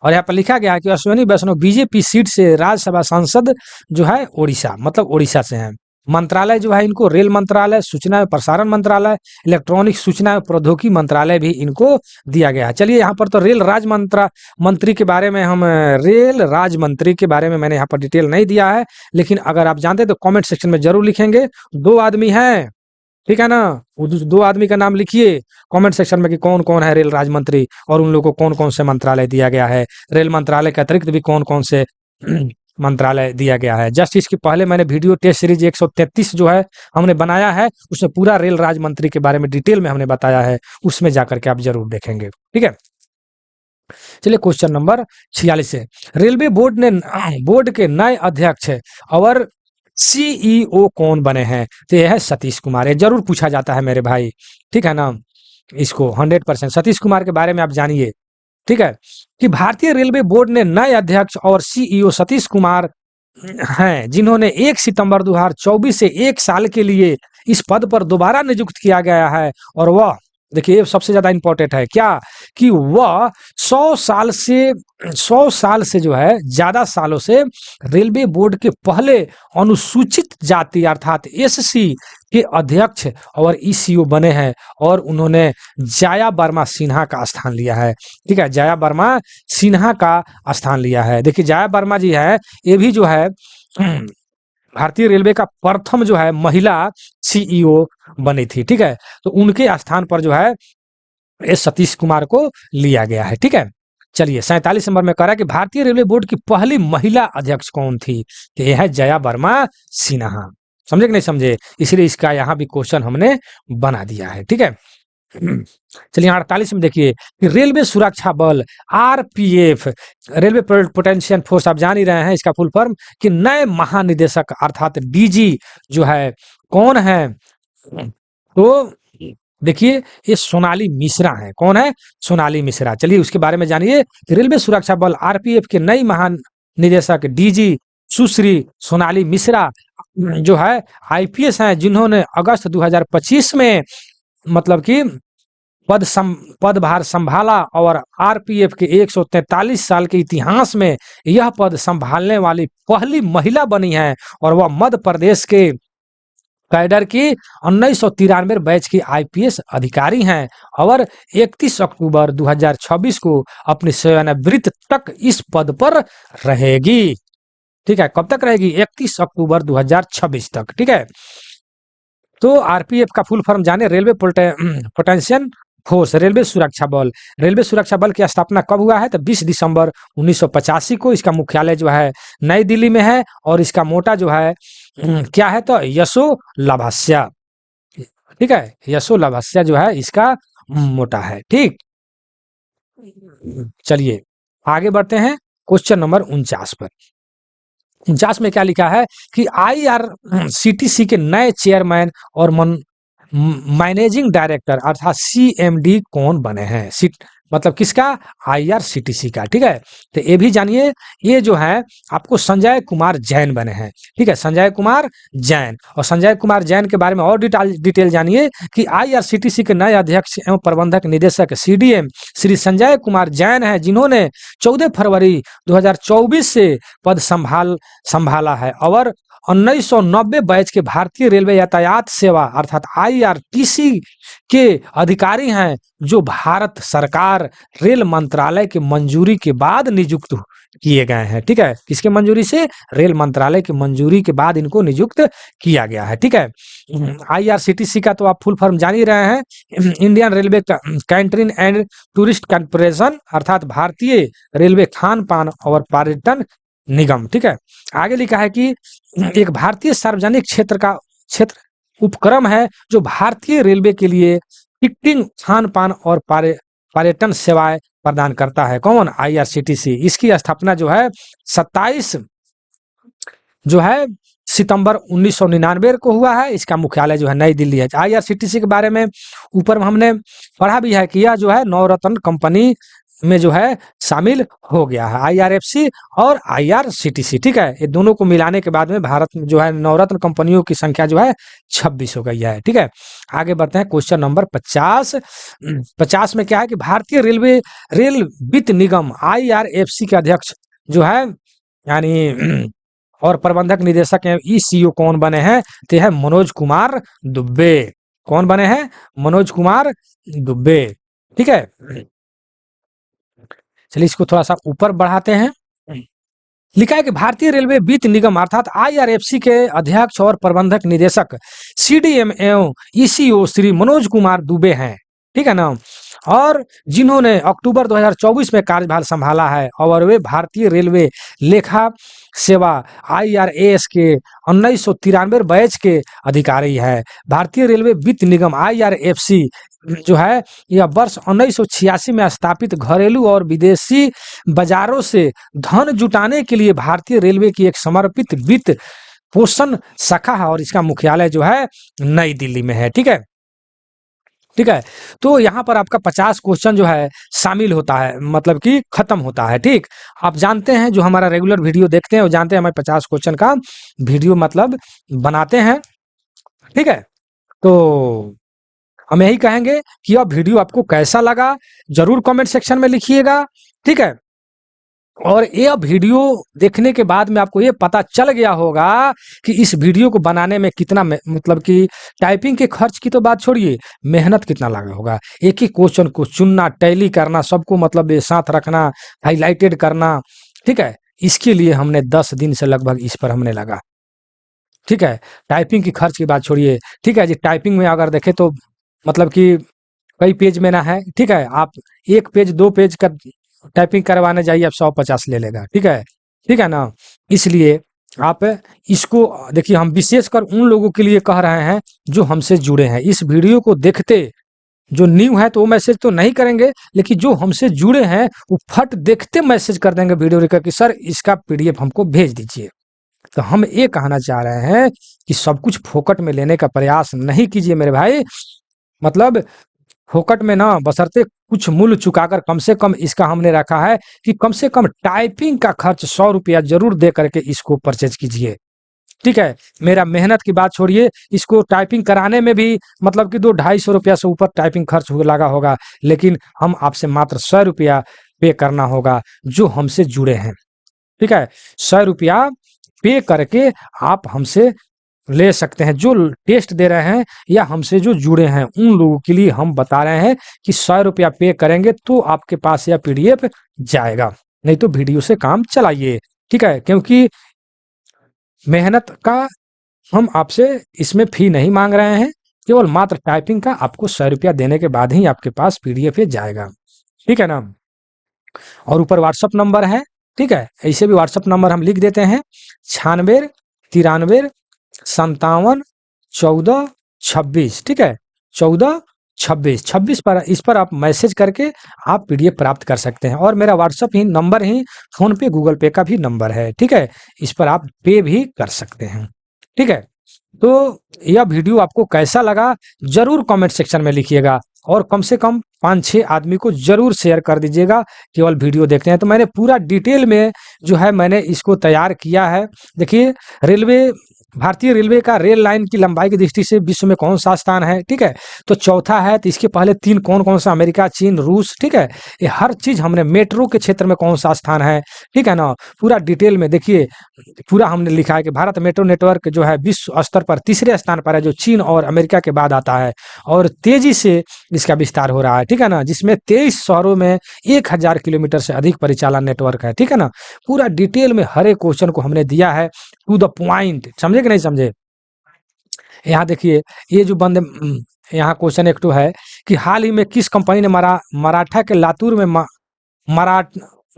और यहाँ पर लिखा गया है कि अश्विनी वैष्णव बीजेपी सीट से राज्यसभा सांसद जो है ओडिशा, मतलब ओडिशा से हैं। मंत्रालय जो है इनको रेल मंत्रालय, सूचना एवं प्रसारण मंत्रालय, इलेक्ट्रॉनिक सूचना एवं प्रौद्योगिकी मंत्रालय भी इनको दिया गया है। चलिए यहाँ पर तो रेल राज्य मंत्री के बारे में रेल राज्य मंत्री के बारे में मैंने यहाँ पर डिटेल नहीं दिया है, लेकिन अगर आप जानते तो कॉमेंट सेक्शन में जरूर लिखेंगे। 2 आदमी हैं, ठीक है ना, वो 2 आदमी का नाम लिखिए कमेंट सेक्शन में कि कौन कौन है रेल राज्य मंत्री और उन लोगों को कौन कौन से मंत्रालय दिया गया है। रेल मंत्रालय के अतिरिक्त भी कौन कौन से मंत्रालय दिया गया है। जस्ट इसके पहले मैंने वीडियो टेस्ट सीरीज 133 जो है हमने बनाया है, उसमें पूरा रेल राज्य मंत्री के बारे में डिटेल में हमने बताया है, उसमें जाकर के आप जरूर देखेंगे, ठीक है। चलिए क्वेश्चन नंबर 46 है, रेलवे बोर्ड के नए अध्यक्ष और सीईओ कौन बने हैं? तो यह है सतीश कुमार। ये जरूर पूछा जाता है मेरे भाई, ठीक है ना, इसको 100% सतीश कुमार के बारे में आप जानिए, ठीक है, कि भारतीय रेलवे बोर्ड ने नए अध्यक्ष और सीईओ सतीश कुमार हैं, जिन्होंने 1 सितंबर 2024 से 1 साल के लिए इस पद पर दोबारा नियुक्त किया गया है। और वह देखिए सबसे ज्यादा इंपॉर्टेंट है क्या, कि वह 100 साल से जो है ज्यादा सालों से रेलवे बोर्ड के पहले अनुसूचित जाति अर्थात एससी के अध्यक्ष और ईसीओ बने हैं, और उन्होंने जया वर्मा सिन्हा का स्थान लिया है, ठीक है, जया वर्मा सिन्हा का स्थान लिया है। देखिए जया वर्मा जी है, ये भी जो है भारतीय रेलवे का प्रथम जो है महिला सीईओ बनी थी, ठीक है, तो उनके स्थान पर जो है एस सतीश कुमार को लिया गया है, ठीक है। चलिए 47 नंबर में कह रहा है कि भारतीय रेलवे बोर्ड की पहली महिला अध्यक्ष कौन थी? तो यह है जया वर्मा सिन्हा। समझे कि नहीं समझे? इसलिए इसका यहाँ भी क्वेश्चन हमने बना दिया है, ठीक है। चलिए 48 में देखिए कि रेलवे सुरक्षा बल आरपीएफ, रेलवे पोटेंशियल फोर्स, आप जान ही रहे हैं इसका फुल फॉर्म, कि नए महानिदेशक अर्थात डीजी जो है कौन है? तो देखिए ये सोनाली मिश्रा है। कौन है? सोनाली मिश्रा। चलिए उसके बारे में जानिए कि रेलवे सुरक्षा बल आरपीएफ के नई महानिदेशक डीजी सुश्री सोनाली मिश्रा जो है आईपीएस हैं, जिन्होंने अगस्त 2025 में मतलब कि पदभार संभाला और आरपीएफ के 143 साल के इतिहास में यह पद संभालने वाली पहली महिला बनी है और वह मध्य प्रदेश के कैडर की 1993 बैच की आईपीएस अधिकारी हैं और 31 अक्टूबर 2026 को अपनी सेवानिवृत्ति तक इस पद पर रहेगी। ठीक है, कब तक रहेगी? 31 अक्टूबर 2026 तक। ठीक है, तो आरपीएफ का फुल फॉर्म जाने, रेलवे प्रोटेक्शन फोर्स, रेलवे सुरक्षा बल। रेलवे सुरक्षा बल की स्थापना कब हुआ है? तो 20 दिसंबर 1985 को। इसका मुख्यालय जो है नई दिल्ली में है और इसका मोटा जो है क्या है? तो यशो लाभास्या। ठीक है, यशो लाभास्या जो है इसका मोटा है। ठीक, चलिए आगे बढ़ते हैं क्वेश्चन नंबर 49 पर। 49 में क्या लिखा है कि आईआरसीटीसी के नए चेयरमैन और मैनेजिंग डायरेक्टर अर्थात सीएमडी कौन बने हैं? मतलब किसका? आईआरसीटीसी का। ठीक है, तो ये भी जानिए, ये जो है आपको संजय कुमार जैन बने हैं। ठीक है, संजय कुमार जैन। और संजय कुमार जैन के बारे में और डिटेल जानिए कि आईआरसीटीसी के नए अध्यक्ष एवं प्रबंधक निदेशक सीडीएम श्री संजय कुमार जैन हैं, जिन्होंने 14 फरवरी 2024 से पद संभाला है और 1990 बैच के भारतीय रेलवे यातायात सेवा अर्थात आईआरटीसी के अधिकारी हैं, जो भारत सरकार रेल मंत्रालय की मंजूरी के बाद नियुक्त किए गए हैं। ठीक है, किसके मंजूरी से? रेल मंत्रालय की मंजूरी के बाद इनको नियुक्त किया गया है। ठीक है, आईआरसीटीसी का तो आप फुल फॉर्म जान ही रहे हैं, Indian railway canteen and tourist corporation अर्थात भारतीय रेलवे खान पान और पर्यटन निगम। ठीक है, आगे लिखा है कि एक भारतीय सार्वजनिक क्षेत्र उपक्रम है जो भारतीय रेलवे के लिए टिकटिंग, खान पान और पर्यटन सेवाएं प्रदान करता है। कौन? आईआरसीटीसी। इसकी स्थापना जो है 27 जो है सितंबर 1999 को हुआ है। इसका मुख्यालय जो है नई दिल्ली है। आईआरसीटीसी के बारे में ऊपर हमने पढ़ा भी है कि यह जो है नवरत्न कंपनी में जो है शामिल हो गया है, आईआरएफसी और आईआरसीटीसी। ठीक है, ये दोनों को मिलाने के बाद में भारत में जो है नवरत्न कंपनियों की संख्या जो है 26 हो गई है। ठीक है, आगे बढ़ते हैं क्वेश्चन नंबर 50। 50 में क्या है कि भारतीय रेल वित्त निगम आईआरएफसी के अध्यक्ष जो है यानी और प्रबंधक निदेशक ईसीओ कौन बने हैं? तो है मनोज कुमार दुबे। कौन बने हैं? मनोज कुमार दुबे। ठीक है, चलिए इसको थोड़ा सा ऊपर बढ़ाते हैं। लिखा है कि भारतीय रेलवे वित्त निगम अर्थात आईआरएफसी के अध्यक्ष और प्रबंधक निदेशक सीडीएम एवं ईसीओ श्री मनोज कुमार दुबे हैं। ठीक है ना, और जिन्होंने अक्टूबर 2024 में कार्यभार संभाला है और वे भारतीय रेलवे लेखा सेवा आईआरएस के 1993 बैच के अधिकारी है। भारतीय रेलवे वित्त निगम आईआरएफसी जो है यह वर्ष 1986 में स्थापित घरेलू और विदेशी बाजारों से धन जुटाने के लिए भारतीय रेलवे की एक समर्पित वित्त पोषण शाखा है और इसका मुख्यालय जो है नई दिल्ली में है। ठीक है, ठीक है, तो यहाँ पर आपका 50 क्वेश्चन जो है शामिल होता है, मतलब कि खत्म होता है। ठीक, आप जानते हैं, जो हमारा रेगुलर वीडियो देखते हैं वो जानते हैं हमें 50 क्वेश्चन का वीडियो मतलब बनाते हैं। ठीक है, तो हम यही कहेंगे कि अब वीडियो आपको कैसा लगा जरूर कमेंट सेक्शन में लिखिएगा। ठीक है, और ये वीडियो देखने के बाद में आपको ये पता चल गया होगा कि इस वीडियो को बनाने में कितना मतलब कि टाइपिंग के खर्च की तो बात छोड़िए, मेहनत कितना लगा होगा। एक ही क्वेश्चन को चुनना, टैली करना, सबको मतलब साथ रखना, हाईलाइटेड करना। ठीक है, इसके लिए हमने 10 दिन से लगभग इस पर हमने लगा। ठीक है, टाइपिंग की खर्च की बात छोड़िए। ठीक है जी, टाइपिंग में अगर देखें तो मतलब कि कई पेज में ना है। ठीक है, आप 1 पेज 2 पेज का टाइपिंग करवाने जाइए, आप 150 ले लेगा। ठीक है, ठीक है ना, इसलिए आप इसको देखिए, हम विशेषकर उन लोगों के लिए कह रहे हैं जो हमसे जुड़े हैं। इस वीडियो को देखते जो न्यू है तो वो मैसेज तो नहीं करेंगे, लेकिन जो हमसे जुड़े हैं वो फट देखते मैसेज कर देंगे वीडियो रिकॉर्ड कि सर इसका पीडीएफ हमको भेज दीजिए। तो हम ये कहना चाह रहे हैं कि सब कुछ फोकट में लेने का प्रयास नहीं कीजिए मेरे भाई। मतलब फोकट में ना, बशर्ते कुछ मूल्य चुकाकर कम से कम इसका हमने रखा है कि कम से कम टाइपिंग का खर्च 100 रुपया जरूर दे करके इसको परचेज कीजिए। ठीक है, मेरा मेहनत की बात छोड़िए, इसको टाइपिंग कराने में भी मतलब कि 200-250 रुपया से ऊपर टाइपिंग खर्च लगा होगा, लेकिन हम आपसे मात्र 100 रुपया पे करना होगा जो हमसे जुड़े हैं। ठीक है, 100 रुपया पे करके आप हमसे ले सकते हैं। जो टेस्ट दे रहे हैं या हमसे जो जुड़े हैं उन लोगों के लिए हम बता रहे हैं कि 100 रुपया पे करेंगे तो आपके पास यह पीडीएफ जाएगा, नहीं तो वीडियो से काम चलाइए। ठीक है, क्योंकि मेहनत का हम आपसे इसमें फी नहीं मांग रहे हैं, केवल मात्र टाइपिंग का आपको 100 रुपया देने के बाद ही आपके पास पीडीएफ जाएगा। ठीक है ना, और ऊपर व्हाट्सअप नंबर है। ठीक है, ऐसे भी व्हाट्सअप नंबर हम लिख देते हैं 96 93 57 14 26। ठीक है, 14 26 पर इस पर आप मैसेज करके आप पीडीएफ प्राप्त कर सकते हैं। और मेरा व्हाट्सअप ही नंबर ही फोन पे गूगल पे का भी नंबर है। ठीक है, इस पर आप पे भी कर सकते हैं। ठीक है, तो यह वीडियो आपको कैसा लगा जरूर कमेंट सेक्शन में लिखिएगा, और कम से कम 5-6 आदमी को जरूर शेयर कर दीजिएगा। केवल वीडियो देखते हैं तो मैंने पूरा डिटेल में जो है मैंने इसको तैयार किया है। देखिए, रेलवे भारतीय रेलवे का रेल लाइन की लंबाई की दृष्टि से विश्व में कौन सा स्थान है। ठीक है, तो चौथा है। तो इसके पहले 3 कौन कौन सा, अमेरिका, चीन, रूस। ठीक है, ये हर चीज हमने, मेट्रो के क्षेत्र में कौन सा स्थान है, ठीक है ना, पूरा डिटेल में देखिए पूरा हमने लिखा है कि भारत मेट्रो नेटवर्क जो है विश्व स्तर पर तीसरे स्थान पर है, जो चीन और अमेरिका के बाद आता है, और तेजी से इसका विस्तार हो रहा है। ठीक है ना, जिसमें 23 शहरों में 1000 किलोमीटर से अधिक परिचालन नेटवर्क है। ठीक है ना, पूरा डिटेल में हर एक क्वेश्चन को हमने दिया है टू द पॉइंट। समझे कि नहीं समझे? यहाँ देखिए, ये जो बंदे यहाँ क्वेश्चन एक तो है कि हाल ही में किस कंपनी ने मराठा के लातूर में मरा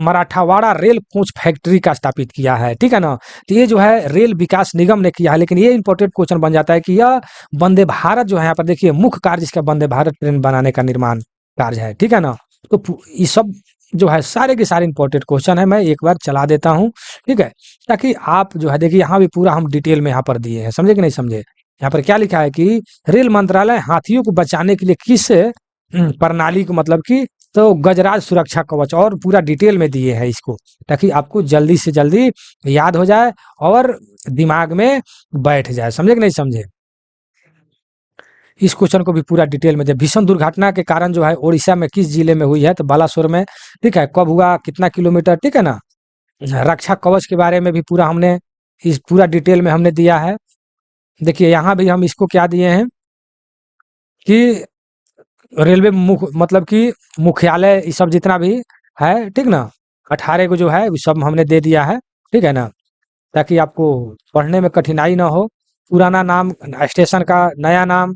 मराठावाड़ा रेल कोच फैक्ट्री का स्थापित किया है। ठीक है ना, तो ये जो है रेल विकास निगम ने किया है। लेकिन ये इंपॉर्टेंट क्वेश्चन बन जाता है कि यह वंदे भारत जो है, यहाँ पर देखिए मुख्य कार्य इसका वंदे भारत ट्रेन बनाने का निर्माण कार्य है। ठीक है ना, तो ये सब जो है सारे के सारे इंपॉर्टेंट क्वेश्चन है, मैं एक बार चला देता हूँ। ठीक है, ताकि आप जो है देखिए यहाँ भी पूरा हम डिटेल में यहाँ पर दिए हैं। समझे कि नहीं समझे? यहाँ पर क्या लिखा है कि रेल मंत्रालय हाथियों को बचाने के लिए किस प्रणाली को, मतलब कि तो गजराज सुरक्षा कवच, और पूरा डिटेल में दिए हैं इसको, ताकि आपको जल्दी से जल्दी याद हो जाए और दिमाग में बैठ जाए। समझे कि नहीं समझे? इस क्वेश्चन को भी पूरा डिटेल में दे। भीषण दुर्घटना के कारण जो है ओडिशा में किस जिले में हुई है, तो बालासोर में। ठीक है, कब हुआ, कितना किलोमीटर, ठीक है ना। रक्षा कवच के बारे में भी पूरा हमने इस पूरा डिटेल में हमने दिया है। देखिए यहाँ भी हम इसको क्या दिए हैं कि रेलवे मतलब कि मुख्यालय, ये सब जितना भी है, ठीक ना, 18 को जो है वो सब हमने दे दिया है। ठीक है ना, ताकि आपको पढ़ने में कठिनाई ना हो। पुराना नाम, स्टेशन का नया नाम,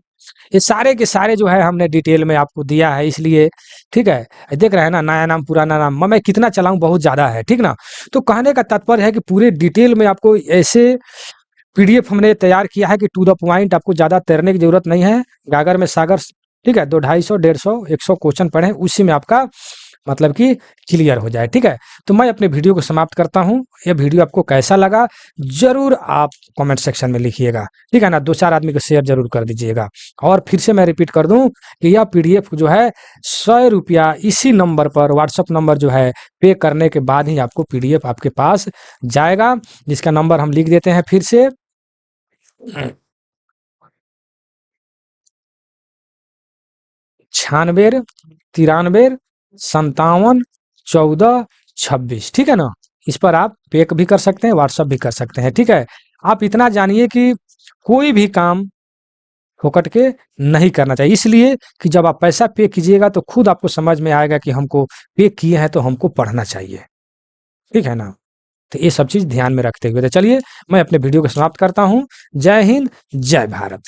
ये सारे के सारे जो है हमने डिटेल में आपको दिया है, इसलिए। ठीक है, देख रहे हैं ना, नया नाम पुराना नाम, मैं कितना चलाऊं, बहुत ज्यादा है। ठीक ना, तो कहने का तात्पर्य है कि पूरे डिटेल में आपको ऐसे पीडीएफ हमने तैयार किया है कि टू द पॉइंट, आपको ज्यादा तैरने की जरूरत नहीं है। गागर में सागर। ठीक है, 200, 250, 100 क्वेश्चन पढ़े, उसी में आपका मतलब कि क्लियर हो जाए। ठीक है, तो मैं अपने वीडियो को समाप्त करता हूँ। यह वीडियो आपको कैसा लगा जरूर आप कमेंट सेक्शन में लिखिएगा। ठीक है ना, 2-4 आदमी को शेयर जरूर कर दीजिएगा। और फिर से मैं रिपीट कर दूं कि यह पीडीएफ जो है 100 रुपया इसी नंबर पर, व्हाट्सअप नंबर जो है, पे करने के बाद ही आपको पीडीएफ आपके पास जाएगा, जिसका नंबर हम लिख देते हैं फिर से 96 93 57 14 26। ठीक है ना, इस पर आप पे भी कर सकते हैं, व्हाट्सअप भी कर सकते हैं। ठीक है, आप इतना जानिए कि कोई भी काम फोकट के नहीं करना चाहिए, इसलिए कि जब आप पैसा पे कीजिएगा तो खुद आपको समझ में आएगा कि हमको पे किए हैं तो हमको पढ़ना चाहिए। ठीक है ना, तो ये सब चीज ध्यान में रखते हुए, तो चलिए मैं अपने वीडियो को समाप्त करता हूँ। जय हिंद, जय भारत।